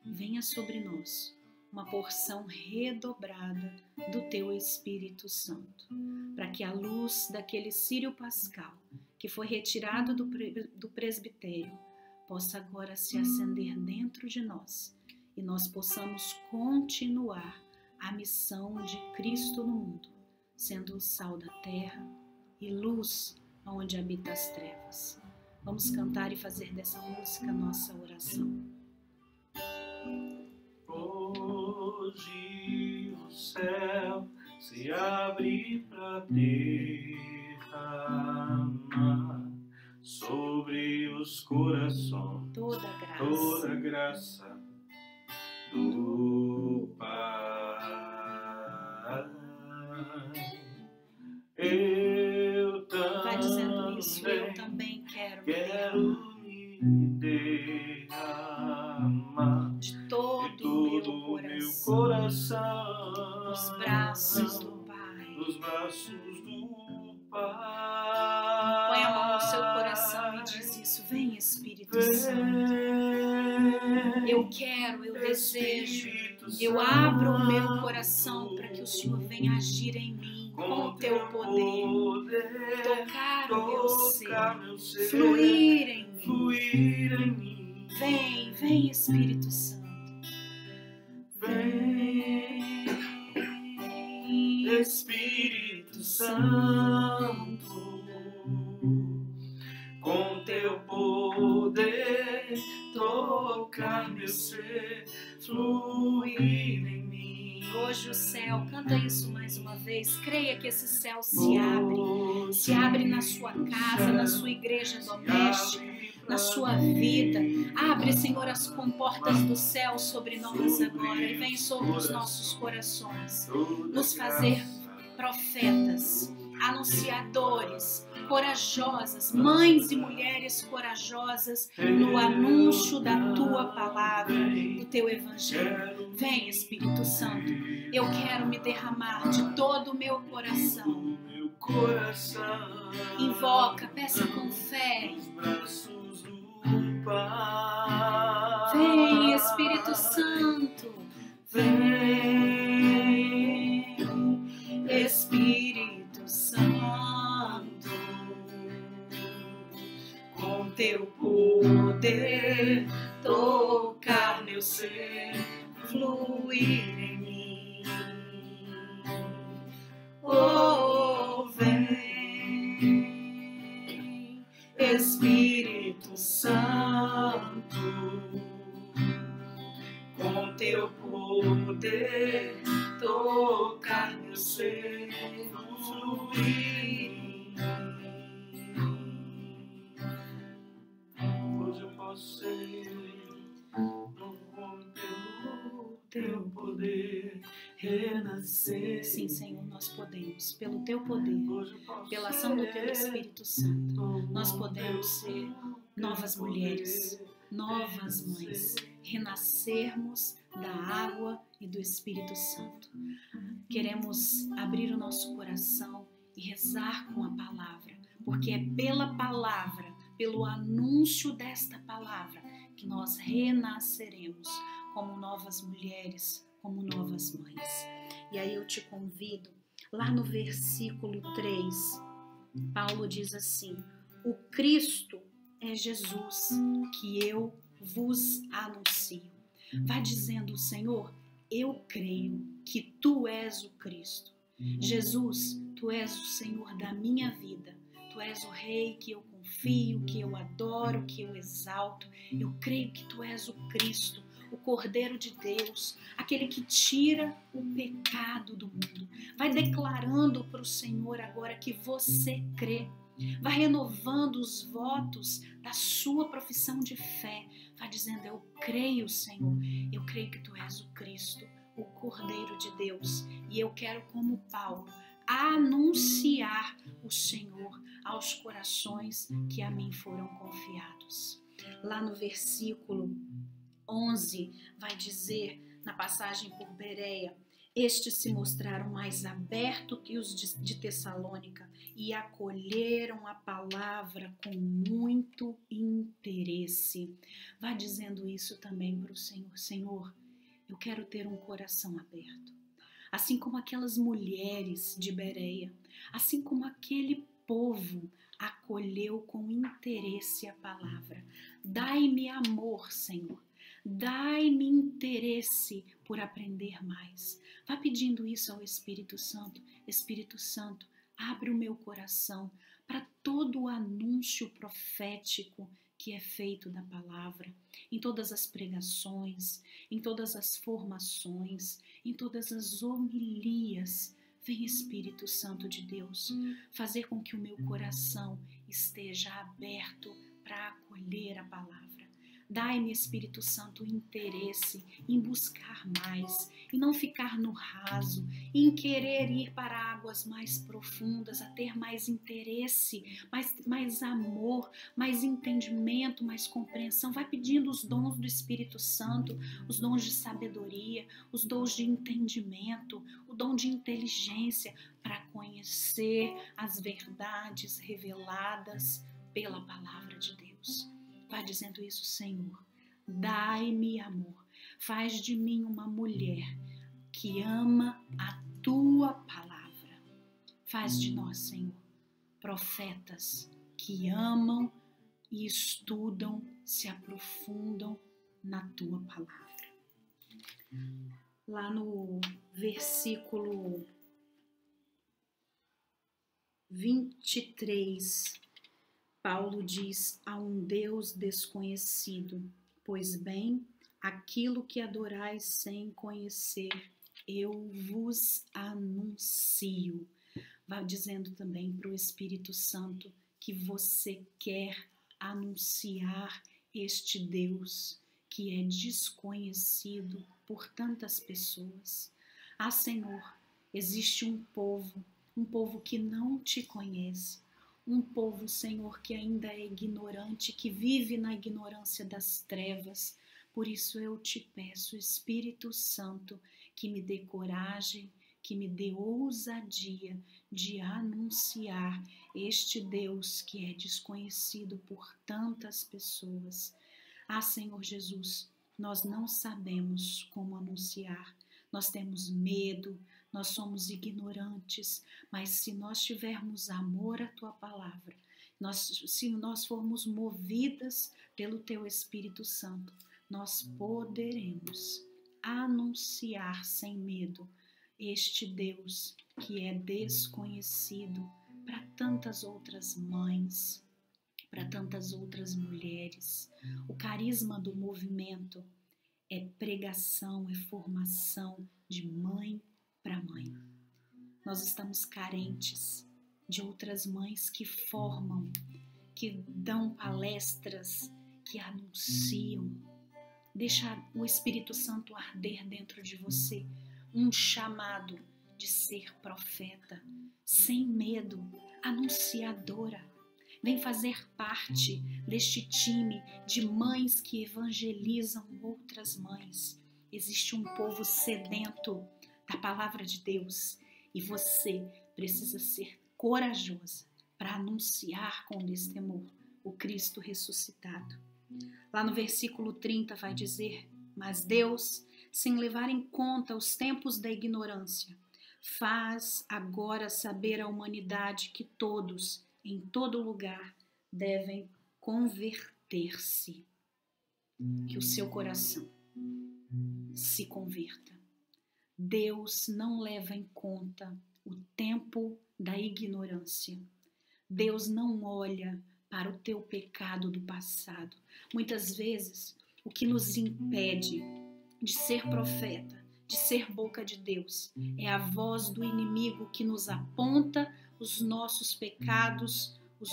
venha sobre nós uma porção redobrada do Teu Espírito Santo, para que a luz daquele círio pascal que foi retirado do presbitério possa agora se acender dentro de nós e nós possamos continuar a missão de Cristo no mundo, sendo o sal da terra e luz onde habita as trevas. Vamos cantar e fazer dessa música nossa oração. Hoje o céu se abre para derramar sobre os corações toda graça do Pai. Eu também, vai dizendo isso, eu também quero me derramar de todo o meu coração nos braços do Pai. Põe a mão no seu coração e diz isso. Vem, Espírito Santo. Eu quero, eu desejo, eu abro o meu coração para que o Senhor venha agir em mim com o Teu poder, tocar o meu ser, fluir em mim. Vem, vem, Espírito Santo. Vem, Espírito Santo, com Teu poder tocar meu ser, fluir em mim. Hoje o céu, canta isso mais uma vez, creia que esse céu se abre na sua casa, na sua igreja doméstica, na sua vida. Abre, Senhor, as comportas do céu sobre nós agora e vem sobre os nossos corações, nos fazer profetas, anunciadores, corajosas, mães e mulheres corajosas no anúncio da Tua palavra, do Teu Evangelho. Vem, Espírito Santo, eu quero me derramar de todo o meu coração. Invoca, peça com fé. Vem, Espírito Santo, vem, Espírito Santo, com Teu poder tocar meu ser, fluir em mim. Oh, vem, Espírito Santo, com Teu poder tocar meu ser, fluir em mim. Hoje eu posso ser novo pelo Teu poder renascer. Sim, Senhor, nós podemos, pelo Teu poder, pela ação do Teu Espírito Santo, nós podemos ser novas mulheres, novas mães, renascermos da água e do Espírito Santo. Queremos abrir o nosso coração e rezar com a palavra, porque é pela palavra, pelo anúncio desta palavra, que nós renasceremos como novas mulheres, como novas mães. E aí eu te convido, lá no versículo 3, Paulo diz assim: o Cristo é Jesus que eu vos anuncio. Vá dizendo: Senhor, eu creio que tu és o Cristo. Jesus, tu és o Senhor da minha vida. Tu és o Rei que eu confio, que eu adoro, que eu exalto. Eu creio que tu és o Cristo, o Cordeiro de Deus, aquele que tira o pecado do mundo. Vai declarando para o Senhor agora que você crê. Vai renovando os votos da sua profissão de fé. Vai dizendo: eu creio, Senhor, eu creio que tu és o Cristo, o Cordeiro de Deus. E eu quero, como Paulo, anunciar o Senhor aos corações que a mim foram confiados. Lá no versículo 11 vai dizer, na passagem por Bereia: estes se mostraram mais abertos que os de Tessalônica e acolheram a palavra com muito interesse. Vá dizendo isso também para o Senhor: Senhor, eu quero ter um coração aberto. Assim como aquelas mulheres de Bereia, assim como aquele povo acolheu com interesse a palavra. Dai-me amor, Senhor. Dai-me interesse por aprender mais. Vá pedindo isso ao Espírito Santo. Espírito Santo, abre o meu coração para todo o anúncio profético que é feito da palavra, em todas as pregações, em todas as formações, em todas as homilias. Vem, Espírito Santo de Deus, fazer com que o meu coração esteja aberto para acolher a palavra. Dai-me, Espírito Santo, interesse em buscar mais, em não ficar no raso, em querer ir para águas mais profundas, a ter mais interesse, mais amor, mais entendimento, mais compreensão. Vai pedindo os dons do Espírito Santo, os dons de sabedoria, os dons de entendimento, o dom de inteligência para conhecer as verdades reveladas pela palavra de Deus. Vai dizendo isso: Senhor, dai-me amor, faz de mim uma mulher que ama a tua palavra. Faz de nós, Senhor, profetas que amam e estudam, se aprofundam na tua palavra. Lá no versículo 23, Paulo diz: a um Deus desconhecido, pois bem, aquilo que adorais sem conhecer, eu vos anuncio. Vai dizendo também para o Espírito Santo que você quer anunciar este Deus que é desconhecido por tantas pessoas. Ah, Senhor, existe um povo que não te conhece. Um povo, Senhor, que ainda é ignorante, que vive na ignorância das trevas. Por isso eu te peço, Espírito Santo, que me dê coragem, que me dê ousadia de anunciar este Deus que é desconhecido por tantas pessoas. Ah, Senhor Jesus, nós não sabemos como anunciar. Nós temos medo, nós somos ignorantes, mas se nós tivermos amor à tua palavra, se nós formos movidas pelo teu Espírito Santo, nós poderemos anunciar sem medo este Deus que é desconhecido para tantas outras mães, para tantas outras mulheres. O carisma do movimento é pregação, é formação de mãe para mãe. Nós estamos carentes de outras mães que formam, que dão palestras, que anunciam. Deixa o Espírito Santo arder dentro de você, um chamado de ser profeta, sem medo, anunciadora. Vem fazer parte deste time de mães que evangelizam outras mães. Existe um povo sedento da palavra de Deus e você precisa ser corajosa para anunciar com destemor o Cristo ressuscitado. Lá no versículo 30 vai dizer: mas Deus, sem levar em conta os tempos da ignorância, faz agora saber à humanidade que todos, em todo lugar, devem converter-se. Que o seu coração se converta. Deus não leva em conta o tempo da ignorância. Deus não olha para o teu pecado do passado. Muitas vezes, o que nos impede de ser profeta, de ser boca de Deus, é a voz do inimigo que nos aponta os nossos pecados, o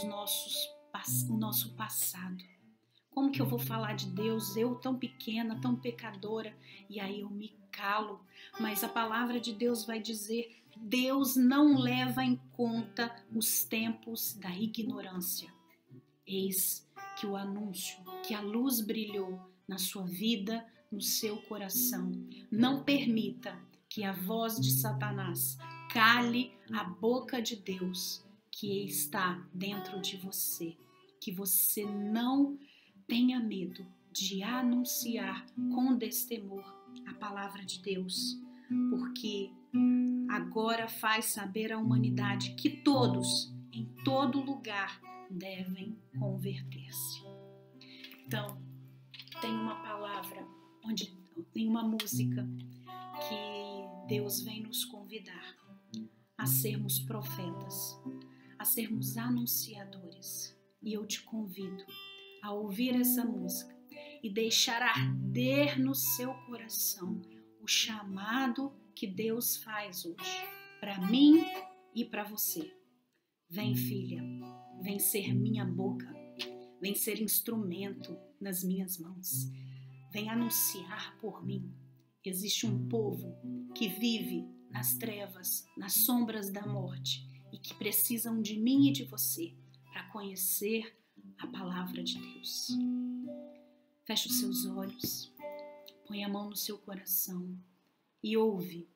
nosso passado. Como que eu vou falar de Deus, eu tão pequena, tão pecadora, e aí eu me calo? Mas a palavra de Deus vai dizer: Deus não leva em conta os tempos da ignorância. Eis que o anúncio, que a luz brilhou na sua vida, no seu coração. Não permita que a voz de Satanás cale a boca de Deus que está dentro de você. Que você não tenha medo de anunciar com destemor a palavra de Deus, porque agora faz saber à humanidade que todos, em todo lugar, devem converter-se. Então, tem uma palavra, onde tem uma música que Deus vem nos convidar a sermos profetas, a sermos anunciadores. E eu te convido a ouvir essa música e deixar arder no seu coração o chamado que Deus faz hoje, para mim e para você. Vem, filha, vem ser minha boca, vem ser instrumento nas minhas mãos, vem anunciar por mim. Existe um povo que vive nas trevas, nas sombras da morte e que precisam de mim e de você para conhecer a palavra de Deus. Feche os seus olhos, põe a mão no seu coração e ouve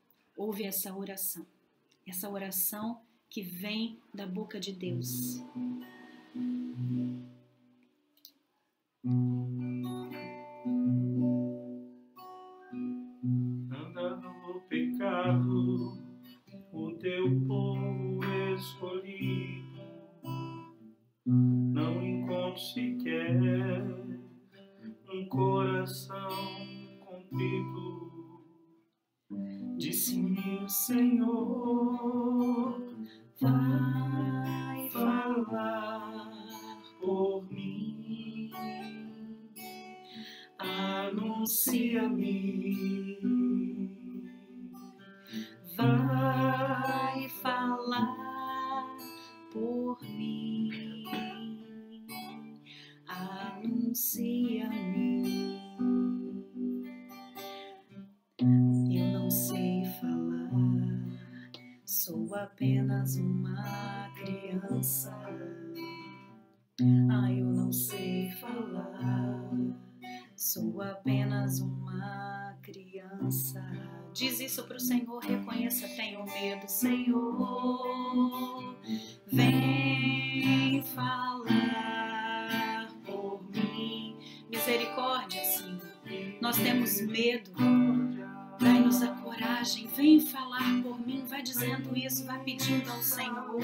essa oração que vem da boca de Deus. Anda no pecado, o teu povo escolhido, não encontro sequer um coração contrito. Disse-me o Senhor, vai falar por mim, anuncia-me, Vai falar por mim, anuncia-me. Eu não sei falar, sou apenas uma criança. Eu não sei falar, sou apenas uma criança. Diz isso pro Senhor, reconheça, tenho medo, Senhor. Vem falar por mim. Misericórdia, Senhor. Nós temos medo. Dai-nos a coragem. Vem falar por mim. Vai dizendo isso, vai pedindo ao Senhor.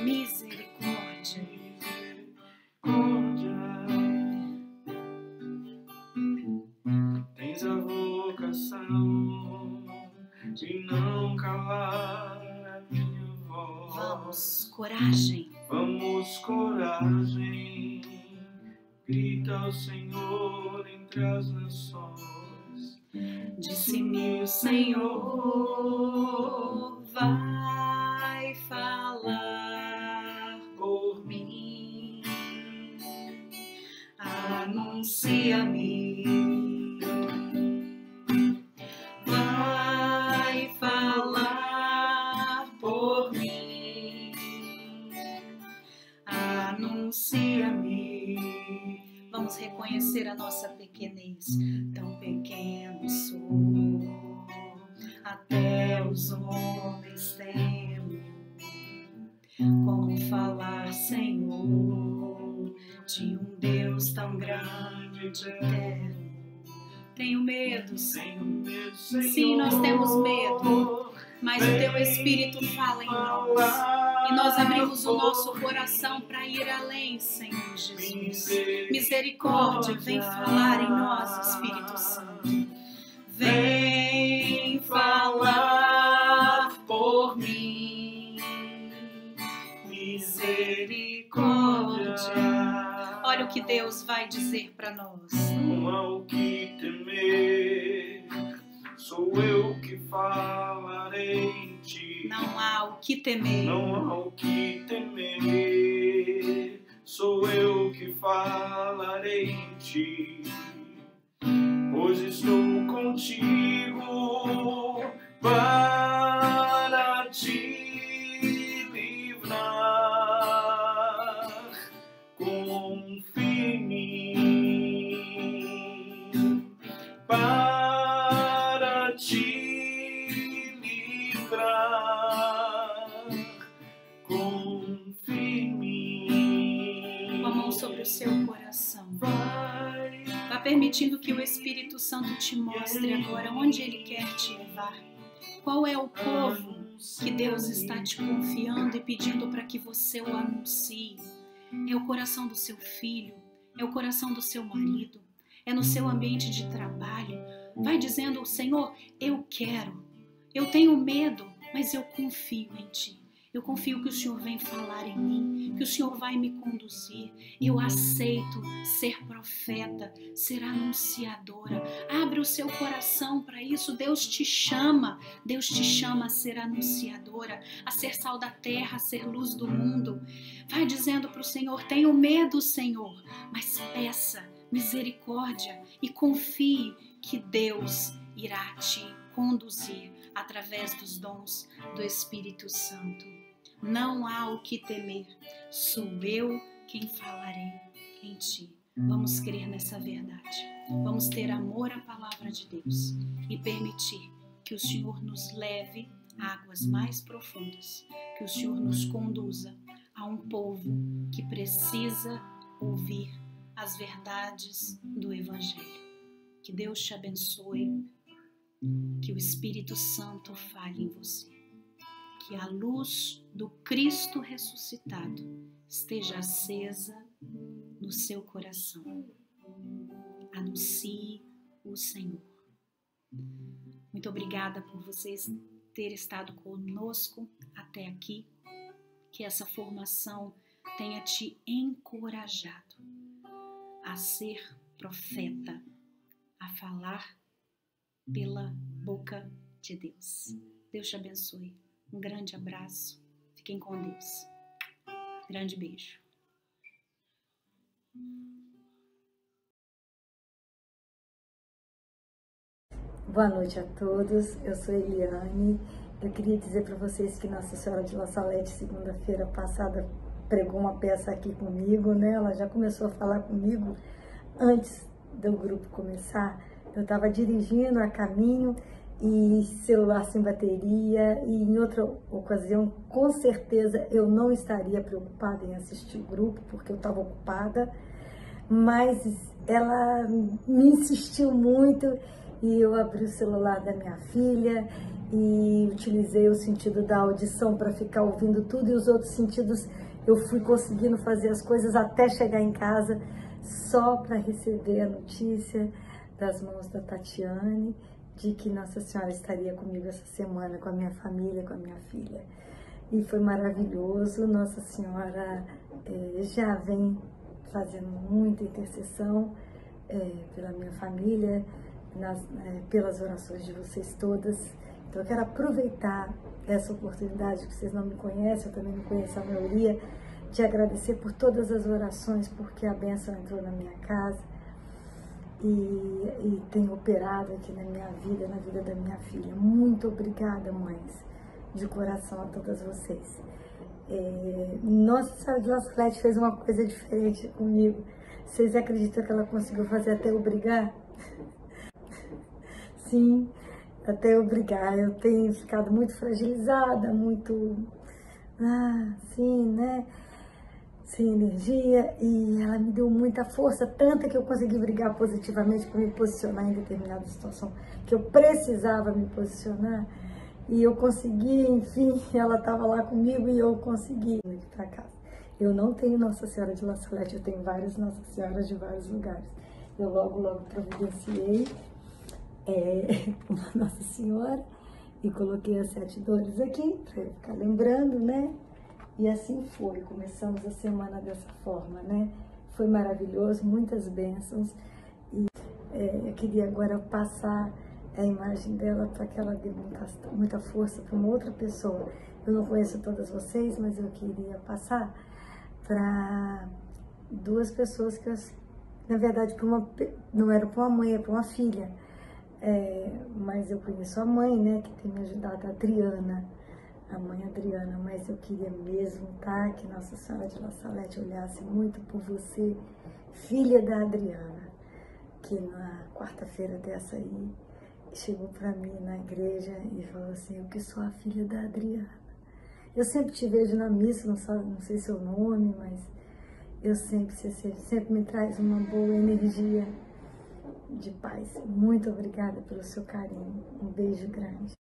Misericórdia. Tens a vocação de não calar a minha voz. Vamos, coragem. Vamos, coragem. Grita ao Senhor entre as nações. Disse-me o Senhor, vai falar por mim, anuncia-me, vai falar por mim, anuncia-me. Vamos reconhecer a nossa pequenez. Tão pequeno sou, até os homens temem. Como falar, Senhor, de um Deus tão grande e eterno? Tenho medo, Senhor. Sim, nós temos medo, mas o Teu Espírito fala em nós. E nós abrimos o nosso coração para ir além, Senhor Jesus. Misericórdia, vem falar em nós, Espírito Santo. Vem falar por mim. Misericórdia. Olha o que Deus vai dizer para nós. Não há o que temer, sou eu que falarei em ti. Não há o que temer. Não há o que temer, sou eu que falarei em ti. Pois estou contigo para te livrar. Confia em mim para te livrar. Confia em mim. Com a mão sobre o seu coração. Vá permitindo que o Espírito Santo te mostre agora onde Ele quer te levar. Qual é o povo que Deus está te confiando e pedindo para que você o anuncie? É o coração do seu filho, é o coração do seu marido, é no seu ambiente de trabalho. Vai dizendo, Senhor, eu quero, eu tenho medo, mas eu confio em Ti. Eu confio que o Senhor vem falar em mim, que o Senhor vai me conduzir. Eu aceito ser profeta, ser anunciadora. Abre o seu coração para isso. Deus te chama a ser anunciadora, a ser sal da terra, a ser luz do mundo. Vai dizendo para o Senhor, tenho medo, Senhor, mas peça misericórdia e confie que Deus irá te conduzir através dos dons do Espírito Santo. Não há o que temer, sou eu quem falarei em ti. Vamos crer nessa verdade. Vamos ter amor à palavra de Deus e permitir que o Senhor nos leve a águas mais profundas, que o Senhor nos conduza a um povo que precisa ouvir as verdades do Evangelho. Que Deus te abençoe, que o Espírito Santo fale em você, que a luz do Cristo ressuscitado esteja acesa no seu coração. Anuncie o Senhor. Muito obrigada por vocês terem estado conosco até aqui. Que essa formação tenha te encorajado a ser profeta, a falar pela boca de Deus. Deus te abençoe. Um grande abraço. Fiquem com Deus. Grande beijo. Boa noite a todos, eu sou Eliane. Eu queria dizer para vocês que Nossa Senhora de La Salete, segunda-feira passada, pregou uma peça aqui comigo, né? Ela já começou a falar comigo antes do grupo começar. Eu estava dirigindo a caminho e celular sem bateria, e em outra ocasião, com certeza, eu não estaria preocupada em assistir o grupo, porque eu estava ocupada, mas ela me insistiu muito e eu abri o celular da minha filha e utilizei o sentido da audição para ficar ouvindo tudo, e os outros sentidos eu fui conseguindo fazer as coisas até chegar em casa, só para receber a notícia das mãos da Tatiane de que Nossa Senhora estaria comigo essa semana, com a minha família, com a minha filha. E foi maravilhoso. Nossa Senhora já vem fazendo muita intercessão pela minha família, pelas orações de vocês todas. Então eu quero aproveitar essa oportunidade, que vocês não me conhecem, eu também não conheço a maioria, de agradecer por todas as orações, porque a bênção entrou na minha casa e tem operado aqui na minha vida, na vida da minha filha. Muito obrigada, mães, de coração a todas vocês. Nossa Senhora de La Salete fez uma coisa diferente comigo. Vocês acreditam que ela conseguiu fazer até eu brigar? Sim, até eu brigar. Eu tenho ficado muito fragilizada, muito... sim, né? Sem energia, e ela me deu muita força, tanta que eu consegui brigar positivamente para me posicionar em determinada situação que eu precisava me posicionar, e eu consegui, enfim, ela estava lá comigo e eu consegui ir para casa. Eu não tenho Nossa Senhora de La Salete, eu tenho várias Nossas Senhoras de vários lugares. Eu logo providenciei uma Nossa Senhora e coloquei as 7 dores aqui, para eu ficar lembrando, né? E assim foi, começamos a semana dessa forma, né? Foi maravilhoso, muitas bênçãos. E eu queria agora passar a imagem dela para que ela dê muita força para uma outra pessoa. Eu não conheço todas vocês, mas eu queria passar para 2 pessoas que, na verdade, não era para uma mãe, era para uma filha. Mas eu conheço a mãe, né, que tem me ajudado, a Adriana. A mãe Adriana, mas eu queria mesmo, tá? Que Nossa Senhora de La Salete olhasse muito por você, filha da Adriana, que na quarta-feira dessa aí, chegou para mim na igreja e falou assim: eu que sou a filha da Adriana. Eu sempre te vejo na missa, não sei seu nome, mas você sempre me traz uma boa energia de paz. Muito obrigada pelo seu carinho. Um beijo grande.